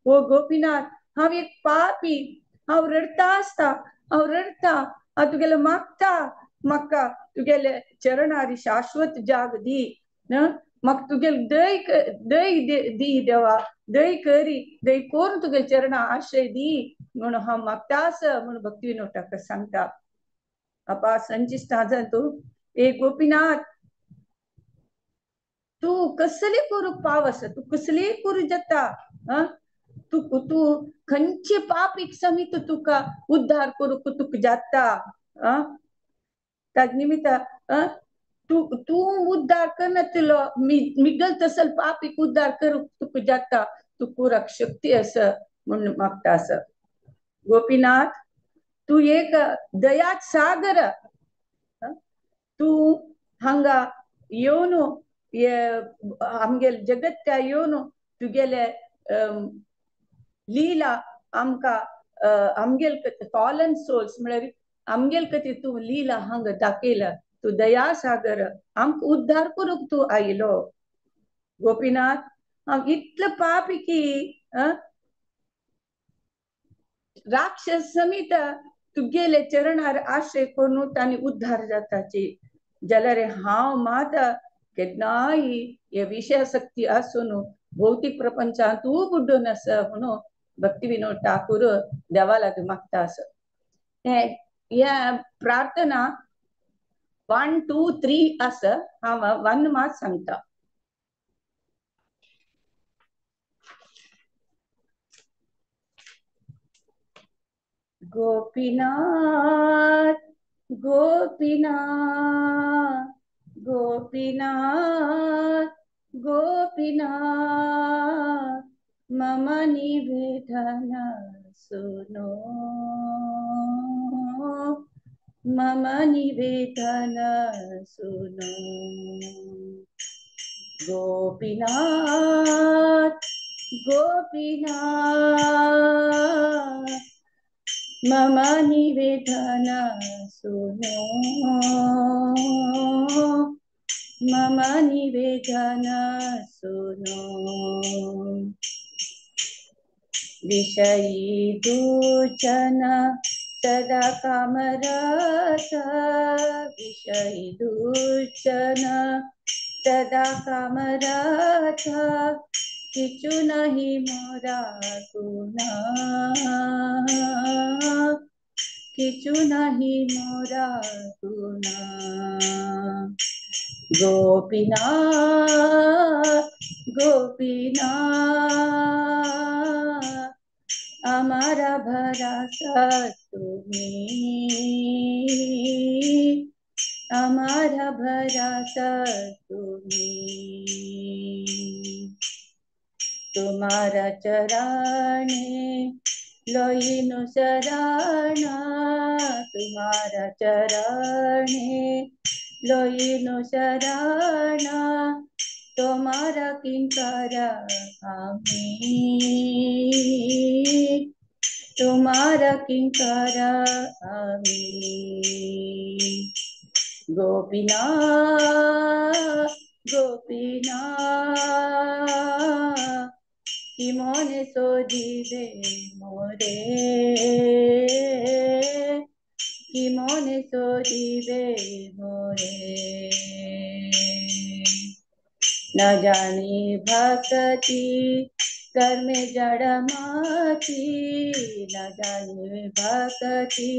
ओ गोपीनाथ हांव एक पापी. हांव रडता आसता हांव रडता हांव तुगेले मागता म्हाका तुगेले चरणारी शाश्वत जाग दी. म्हाका तुगेले दय दी देवा दय करी दय कोण तुगेले चरणा आश्रय दी म्हणून हांव मागता आस म्हणून भक्ती विनोद ठाकूर सांगता. आपा संचिस्ता तू ए गोपीनाथ तू कसले करू पावस तू कसले करू जाता. तू खंयचे पापीक समीत तुका उद्धार करूक तुका जाता. ताज निमित्त तू उद्धार करना तुलो मिगल तसल पापीक उद्धार करूक तुका जाता. तू कुराक शक्ती आस म्हणून मागता आस. गोपीनाथ तू एक दयाच सागर. तू हांगा येवन आमगेल जगत्या येवन तुगेले लीला आमका आमगेल फॉलन सोल्स म्हळ्यार आमगेल खातीर तू लीला हांगा दाखयला. तू दया सागर आमकां उद्धार करूक तू आयलो. गोपीनाथ हांव इतलो पापी की राक्षस समीत तुगेले चरणार आश्रय करून तांणी उद्धार जाताची जाल्यार हांव मात केन्नाय हे विषयासक्ती आसून भौतिक प्रपंचात तू बुड्डून आस म्हणून भक्ती विनोद ठाकूर देवा लागी मागता आस. ह्या प्रार्थना 1, 2, 3 आस. हांव 1 मात सांगता. गोपीनाथ गोपीनाथ गोपीनाथ गोपीनाथ मम निवेदन सुनो मम निवेदन सुनो गोपीनाथ गोपीनाथ मम निवेदन सुनो मम निवेदन सुनो विषयी दूचन सदा कामरत विषयी दूचन सदा कामरत किचु नहीं मोरा गुना किचु नहीं मोरा गुना गोपीनाथ गोपीनाथ हमारा भरोसा तुम्हें हमारा भरोसा तुम्हें तुम्हारा चराने लोईनु शरणा तुम्हारा चराने लोईनु शरणा तुम्हारा किंकर हमें तुम्हारा किंकर हमें गोपीनाथ गोपीनाथ कि मोने सोजिबे मोरे कि मोने सोजिबे मोरे न जानी भक्ति कर में जड़माती न जानी भक्ति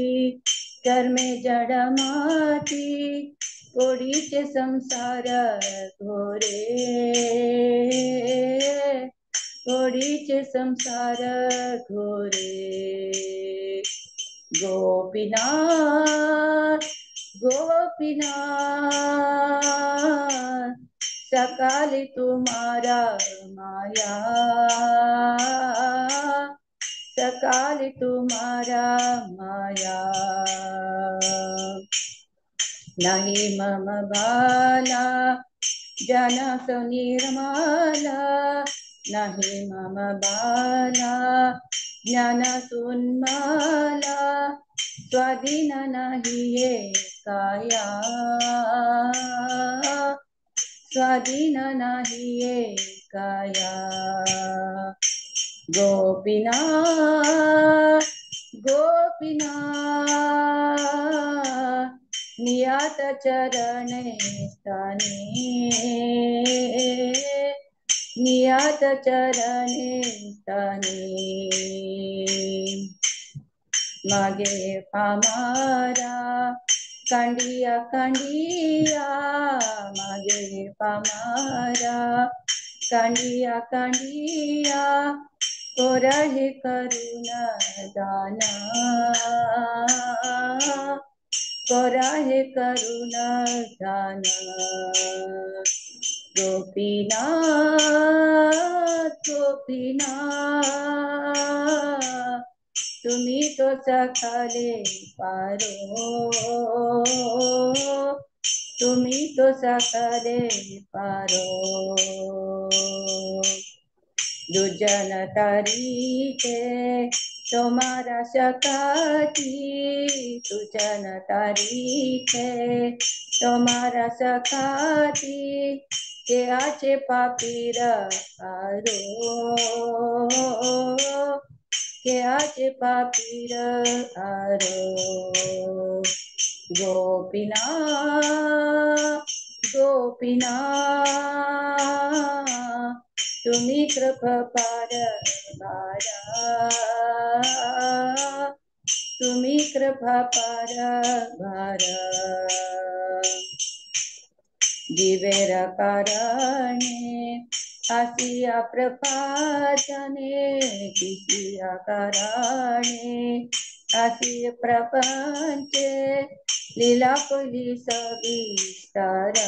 कर में जड़माती ओडीचे संसार घोरे ओडीचे संसार घोरे गोपीनाथ गोपीनाथ सकाले तुम्हारा माया सकाले तुम्हारा माया नहीं मम बाला जनक निर्मला नहीं मम बाला ज्ञान सुन्माला स्वाधीन नहीं ये काया स्वाधीन नहीं ये काया गोपीनाथ गोपीनाथ नियत चरणे स्थाने नियत चरणे स्थाने मागे पामारा कंडिया कंडिया मागे पामारा कंडिया कंडिया कोरहे करुणा दाना कोरहे करुणा दाना गोपीनाथ गोपीनाथ तुम्ही तो सखाले पारो तुम्ही तो सखाले पारो दुजन तारीखे तुम्हारा सखाती दुजन तारीखे तुम्हारा सखाती के आचे पापीर आरो के आचे पापीर आरो गोपीनाथ गोपीनाथ तुम्ही कृपापार भारा तुम्ही कृपापार भारा दिवेर कारणे आसिया प्रपातने किसिया कारणे आसिया प्रपंचे लीला कोली सविस्तारा,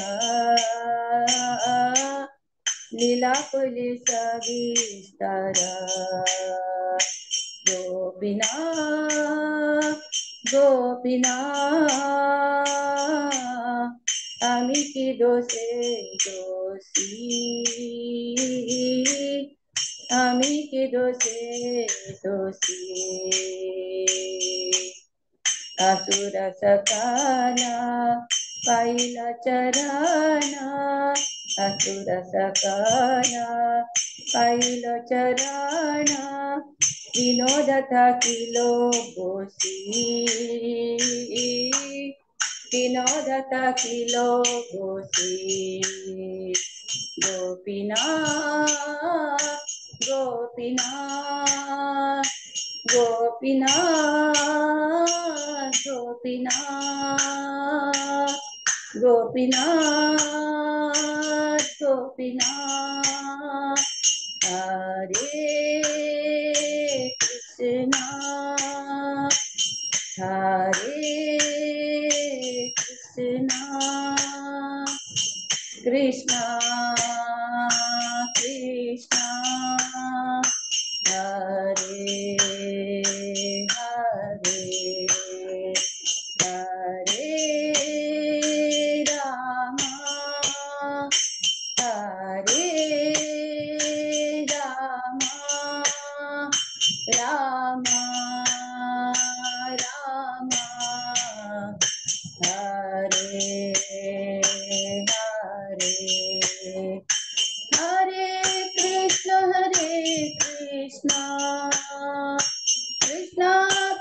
लीला कोली सविस्तारा, गोपीनाथ गोपीनाथ आम्ही की दोषे दोषी, आम्ही की दोषे दोषी, असुर सकाना पाहिला चराना, असुर सकाना पाहिलं चराना, विनोद किलो गोसी, विनोद किलो गोसी, गोपीनाथ गोपीनाथ गोपीनाथ गोपीनाथ गोपीनाथ गोपीनाथ, हरे कृष्णा हरे कृष्णा कृष्णा कृष्णा हरे हरे, हरे रामा हरे रामा, रामा रामा हरे हरे, हरे कृष्णा कृष्णा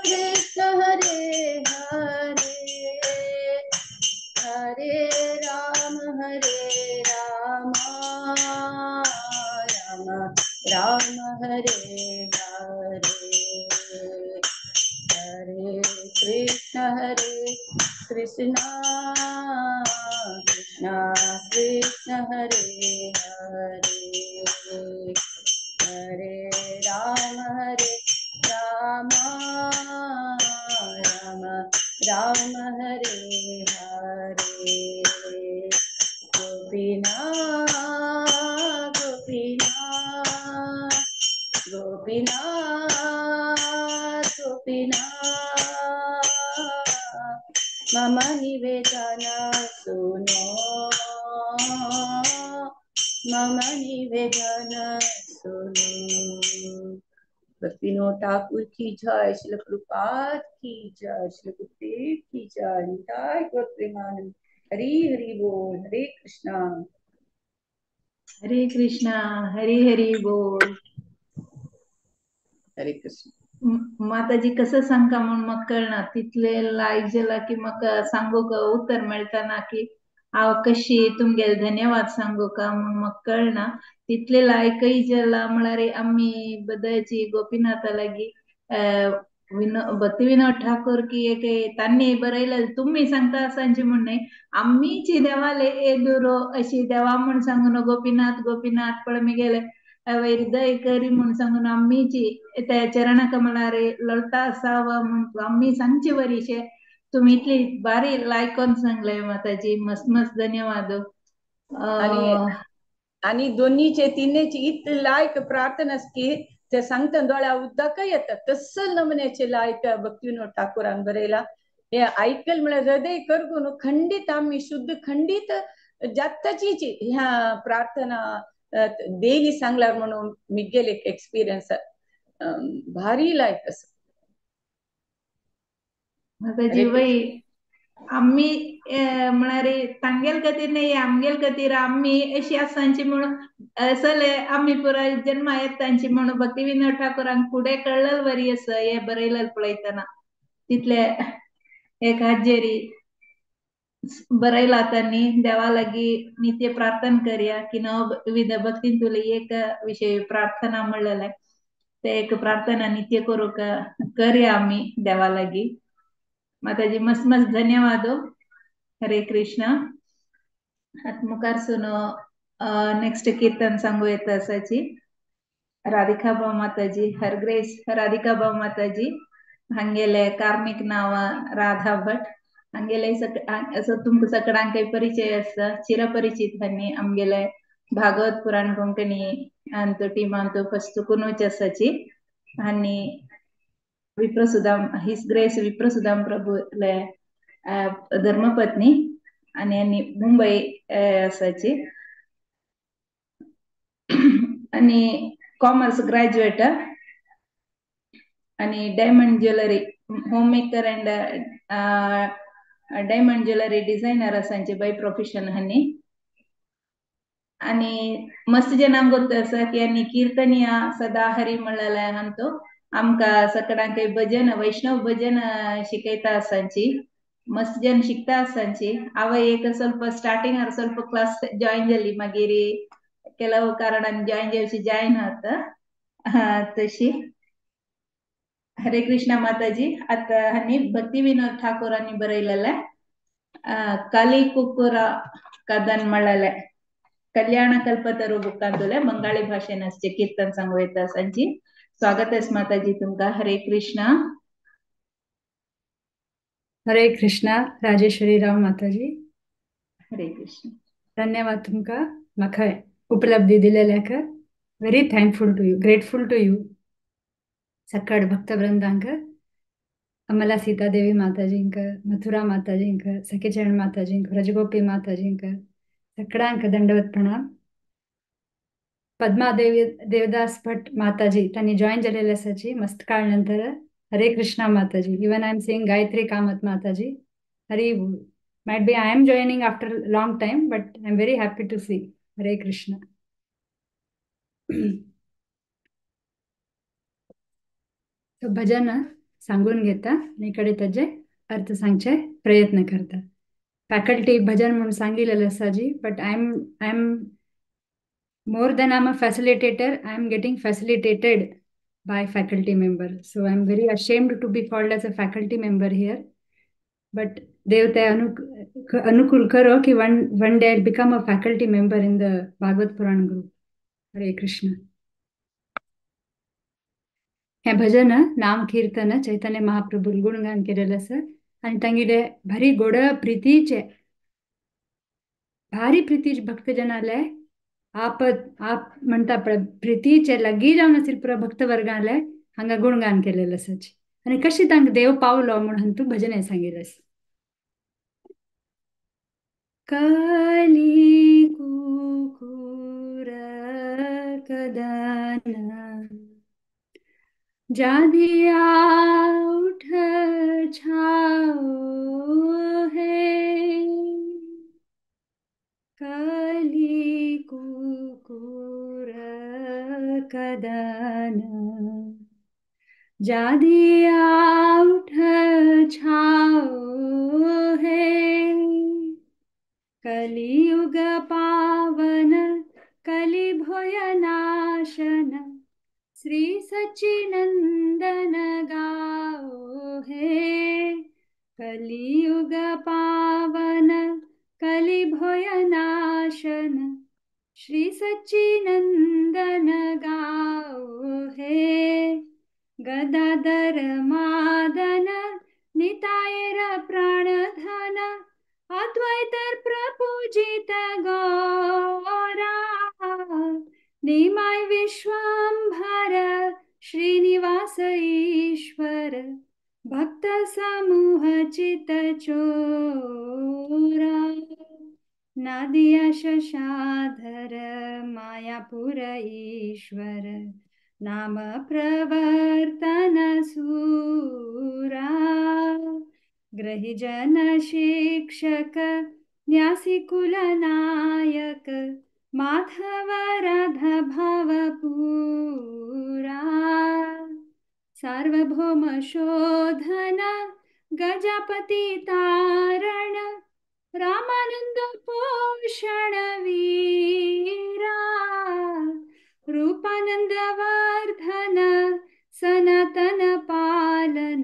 कृष्णा हरे हरे, हरे राम राम राम हरे हरे, हरे कृष्णा कृष्णा कृष्णा हरे हरे, हरे राम राम राम हरे हरे, गोपीनाथ गोपीनाथ गोपीनाथ गोपीनाथ, मम निवेदन सुनो, मम निवेदन सुनो। भक्तिनो ठाकुर की जय, श्री प्रभुपाद की जय, श्री गुरुदेव की जय, निताय गौर प्रेमानंद। हरि हरि बोल, हरे कृष्णा हरे कृष्णा, हरी हरी बोल. हरे कृष्ण. माताजी कसं सांगता म्हणून मग कळना तिथले लायक जेला की मग सांगू का उत्तर मिळताना की हांव कशी तुमगेल धन्यवाद सांगू का म्हणून मग कळना तिथले लायकही जेला म्हळ्यार आम्ही बदलची गोपीनाथा लागी भक्ती विनोद ठाकूर की एक तांणी बरयलें तुम्ही सांगता सांची म्हण नाही आम्हीची देवाले ए दुरो अशी देवा म्हण सांगून गोपीनाथ गोपीनाथ पण मी गेले हृदय करी म्हण सांगून आम्हीची त्या चरण कमलारे लढता असावा म्हणतो आम्ही सांगची वरीशे तुम्ही इतली बारी लायकोन सांगले माताजी मस्त मस्त धन्यवाद. आणि दोन्हीचे तिन्हीची इतली लायक प्रार्थना की ते सांगता दोळ्या उद्दाक येतात तसल नमण्याचे लायक भक्तिविनोद ठाकूरान बरयला. हे ऐकल म्हळ्यार हृदय करगून खंडित आम्ही शुद्ध खंडित जात्ताची ह्या प्रार्थना डेली सांगल्यार म्हणून मी गेले एक्सपिरियन्स भारी लायक असं. माताजी वय आम्ही म्हणारे तांगेल खातीर नाही आमगेल खातीर आम्ही अशी आसांची म्हणून असले आम्ही पुरा जन्म येतांची म्हणून भक्ती विनोद ठाकूरांक फुडें कळलं बरी असं हे बरयलें पळयतना तितले एक हाजेरी बरयला त्यांनी देवा लागी नित्य प्रार्थना करया की न विध भक्तीन तुला एक विषय प्रार्थना म्हणलेले ते एक प्रार्थना नित्य करू करया आम्ही देवा लागी. माताजी मस्त मस्त धन्यवाद. हरे कृष्णा. आता मुखार सुन नेक्स्ट कीर्तन सांगू येता असाची राधिका भाव माताजी हरग्रेस राधिका भाव माताजी हंगेले कार्मिक नाव राधा भट आमगेले असं तुमका सगळ्यांक काही परिचय आसा चिरपरिचित हन्नी आमगेले भागवत पुराण कोंकणी आणि टीमान तो फस्ट कुनूच आसाची आणि विप्रसुदाम हिस ग्रेस विप्रसुदाम प्रभू धर्मपत्नी आणि मुंबई आसाची आणि कॉमर्स ग्रॅज्युएट आणि diamond jewellery home maker and diamond jewellery designer असांचे बाय प्रोफेशन हन्नी आणि मस्त जनांक गोत्त आसा की आनी कीर्तनिया सदा हरी म्हणलेले तो आमका सगळ्यांक भजन वैष्णव भजन शिकयता आसांची मस्त जन शिकता आसांची हांव एक ಸ್ವಲ್ಪ स्टार्टिंग ಸ್ವಲ್ಪ क्लास जॉईन जाली मागीर ಕೆಲವು कारणान जॉईन जावची जायना तशी हरे कृष्णा माताजी आता हन्नी भक्ती विनोद ठाकूरांनी बरयलेले काली कुकुरा कदन मळले कल्याण कल्पतरू बुक्कांतले बंगाली भाषेन असचे कीर्तन सांगोयता सांची स्वागत है माताजी तुमका हरे कृष्णा हरे कृष्णा राजेश्वरी राव माताजी हरे कृष्ण धन्यवाद तुमका म्हाका उपलब्धी दिलेल्याक very thankful to you grateful to you सक्कड भक्तवृंदांक अमला सीतादेवी माताजींक मथुरा माताजींक सखीचरण माताजींक रजगोपी माताजींक सगळ्यांक दंडवत प्रणाम पद्मादेवी देवदास भट माताजी त्यांनी जॉईन झालेले असाची मस्त काळ नंतर हरे कृष्णा माताजी even I am saying Gayatri Kamat माताजी Hari might be I am joining after a long time but I'm very happy to see हरे कृष्णा तो भजन सांगून घेता आणि इकडे त्याचे अर्थ सांगचे प्रयत्न करता फॅकल्टी भजन म्हणून सांगितलेलं असाजी but I am more than I'm a facilitator, I'm getting facilitated by faculty member. So I'm very ashamed to be called as a faculty member here. But Devte Anukul karo ki one day I'll become a faculty member in the Bhagavad Puran group. Hare Krishna. हे भजन नाम कीर्तन चैतन्य महाप्रभू गुणगान केलेलं sir आणि तांगिले भारी गोड प्रीतीचे भारी प्रीतीचे भक्तजनाले आप म्हणता प्रीतीचे लगी जावन असतील पुरा भक्त वर्गाले हांगा गुणगान केलेलं असाची आणि कशी तांक देव पावलो म्हणून तू भजन सांगितलं काली कुकुर कदाना जादिया उठ छाओ है काली कुकुर कदन जादिया उठ छाओ है कलियुग पावन कलि भय नाशन श्री सच्चिनंदन गाओ है कलियुग पावन कलि भय नाशन श्री सच्चिनंदन गाओ है गदाधर मादन नितायर प्राणधन अद्वैतर प्रपूजित गौरा निमाय विश्वांभर श्रीनिवास ईश्वर भक्त समूह चित चोरा नादिया शशाधर मायापुर ईश्वर नाम प्रवर्तन सूरा ग्रहिजन शिक्षक न्यासी कुल नायक माधव राधा भावपूरा सार्वभौम शोधन गजापति तारण रामानंद पोषण वीरा रूपानंद वर्धन सनातन पालन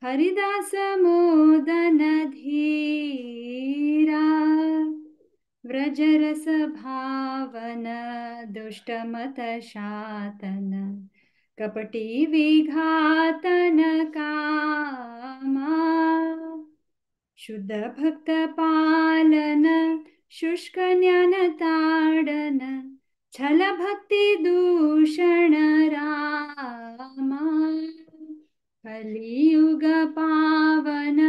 हरिदास मोदन धीरा व्रजरस भावन दुष्टमत शातन कपटी विघातन कामा शुद्ध भक्त पालन शुष्क ज्ञान ताडन छल भक्ती दूषण रामा कलियुग पावन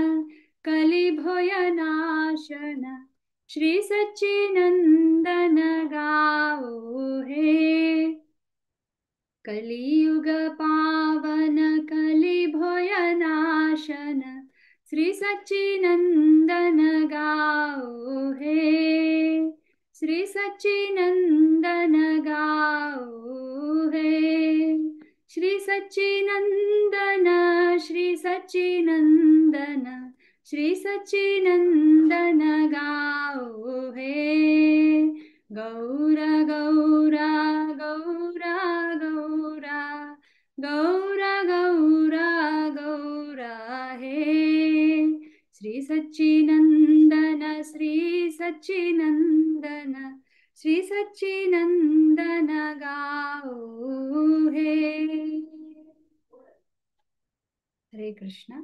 कली भोय नाशन श्री सच्चिनंदन गाओ हे कलियुग पावन कली भोय नाशन श्री सच्चिनंदन गाओ हे श्री सच्चिनंदन गाओ हे श्री सच्चिनंदन श्री सच्चिनंदन श्री सच्चिनंदन गाओ हे गौर गौरा गौरा गौरा गौरा गौरा गौरा हे श्री सच्चिनंदन श्री सच्चिनंदन श्री सच्चिनंदन गाओ हे हरे कृष्ण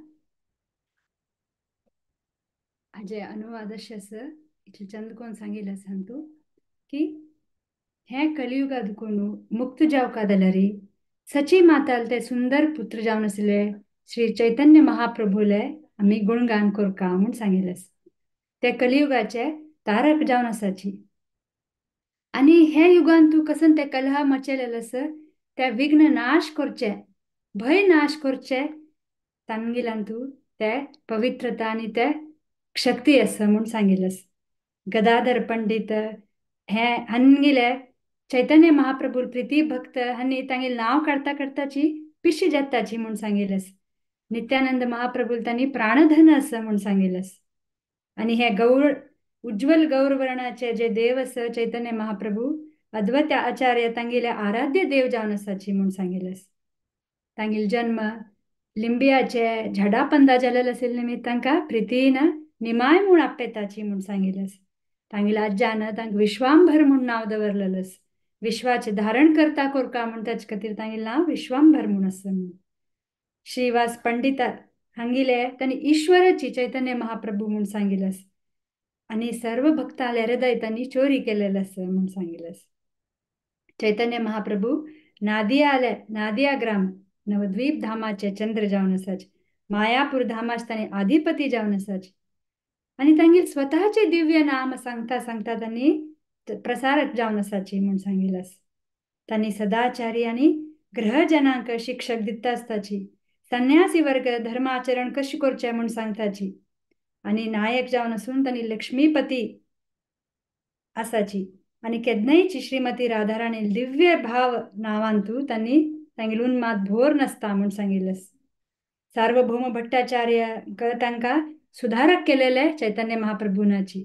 हाजे अनुवाद अशें आसा इतलें चंद कोण सांगिल्लें सांगतू की हे कलियुगात कोणू मुक्त जावका जाल्यारी सची माताल ते सुंदर पुत्र जावन आसले श्री चैतन्य महाप्रभूले आमी गुणगान करका म्हूण सांगिल्लें ते कलियुगाचे तारक जावन आसाची आनी हे युगान तूं कसन ते कलह मचयलेले आसा ते विघ्न नाश करचे भय नाश करचे तांगेल्यान तूं ते पवित्रता आनी ते शक्ती आसा म्हूण सांगिल्लें गदाधर पंडित हे हांगेले चैतन्य महाप्रभू प्रीती भक्त हांणी तांगेलें नांव काडता काडताची पिशी जाताची म्हूण सांगिल्लें नित्यानंद महाप्रभू तांणी प्राणधन आसा म्हूण सांगिल्लें आनी हे गौर उज्ज्वल गौरवर्णाचे जे देव आसा चैतन्य महाप्रभू अद्वैत आचार्य तांगेले आराध्य देव जावन आसाची म्हूण सांगिल्लें तांगेलो जन्म लिंबियाचे झाडा पंदा जालेलो आशिल्ले निमित्त तांकां प्रितीन निमाय म्हूण आपयताची म्हूण सांगिल्लें तांगेल्या आज्यान तांकां विश्वांभर म्हूण नांव दवरलेलें विश्वाचे धारण करता कोरका म्हूण ताचे खातीर तांगेलें नांव विश्वांभर म्हूण आसा म्हूण श्रीवास पंडित हांगेले तांणी ईश्वराची चैतन्य महाप्रभू म्हूण सांगिल्लें आनी सर्व भक्ताले हृदय तांणी चोरी केलेलें आसा म्हूण सांगिल्लें चैतन्य महाप्रभू नादिया ग्राम नवद्वीप धामाचे चंद्र जावन आसाच मायापूर धामाचे तांणी आधिपती जावन आसाच आनी तांगेले स्वताचे दिव्य नाम सांगता सांगता तांणी प्रसारक जावन आसाची म्हूण सांगिल्लें तांणी सदाचारी आनी ग्रहजनांक शिक्षक दिता आसताची संन्यासी वर्ग धर्माचरण कशें करचें म्हूण सांगताची आनी नायक जावन आसून तांणी लक्ष्मीपती आसाची आनी केदनयची श्रीमती राधाराणी दिव्य भाव नांवांतू तांणी तांगेली उन्माद भोर नासता म्हूण सांगिल्लें सार्वभौम भट्टाचार्य तांकां सुधारक केलेले चैतन्य महाप्रभूनाची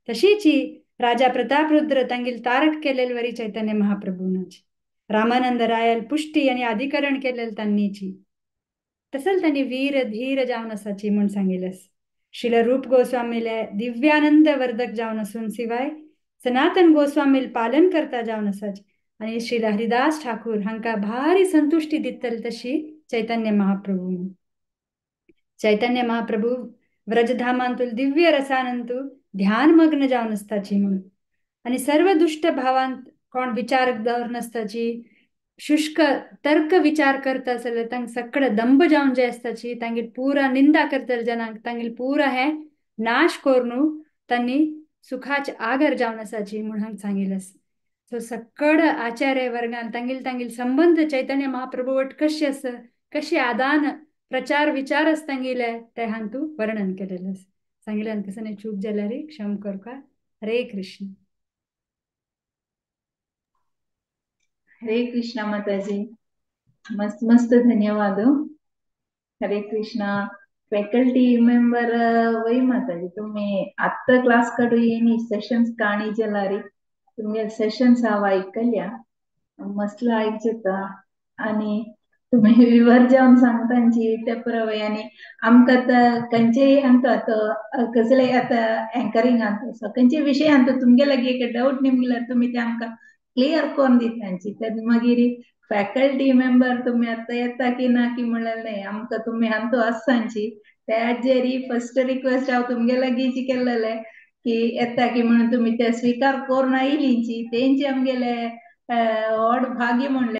तशीची राजा प्रतापरुद्र तांगेली तारक केलेली वरी चैतन्य महाप्रभूनाची रामानंद रायल पुष्टी आनी अधिकरण केलेली तांनीची तसल तांणी वीर धीर जावन आसाची म्हूण सांगिल्लें श्रील रूप गोस्वामीले दिव्यानंद वर्धक जावन आसून शिवाय सनातन गोस्वामील पालन करता जावन आसाच आनी श्रील हरिदास ठाकूर हांकां भारी संतुष्टी दितली तशी चैतन्य महाप्रभू व्रजधामांतूल दिव्य रसानंतू ध्यानमग्न जावन आसताची म्हणून आनी सर्व दुष्ट भावांत कोण विचार दवरन आसताची शुष्क तर्क विचार करता जाल्यार तांकां सगळें दंभ जावन जे आसताची तांगेली पुरा निंदा करतले जनांक तांगेली पुरा हे नाश करून तांणी सुखाचे आगर जावन आसाची म्हूण हांगा सांगिल्लें सो सकड आचार्य वर्गान तांगेल संबंध चैतन्य महाप्रभू वट कशें आसा कशें आदान प्रचार विचार आसा तांगेले ते हांतू वर्णन केलेलें सांगिल्ल्यान कसं चूक जाल्यार क्षम करका हरे कृष्ण हरे कृष्णा माताजी मस्त मस्त धन्यवाद हरे कृष्णा फॅकल्टी मेंबर वय माताजी तुम्ही आत्ता क्लास कडू येणी सेशन्स काणी जाल्यार तुमगे सेशन्स हांव आयकल्या मसलं आयकता आनी तुम्ही विवर जावन सांगतांची ते प्रमाणे आनी आमकां खंयचेय आमकां कसले आतां एंकरींग आसा खंयचे विशय आमकां तुमगे लागी एक डाऊट निमगल्यार तुमी ते आमकां क्लियर कोरून दितांची ते मागीर फॅकल्टी मेंबर तुम्ही आता येता की ना की म्हणलं नाही आमकां तुम्ही हांतू आसतांची त्या जेरी फर्स्ट रिक्वेस्ट हांव तुमगे लागींची केल्लेले की येता की म्हणून तुम्ही ते स्वीकार करून आयलींची तेंची आमगेले व्हड भाग्य म्हणले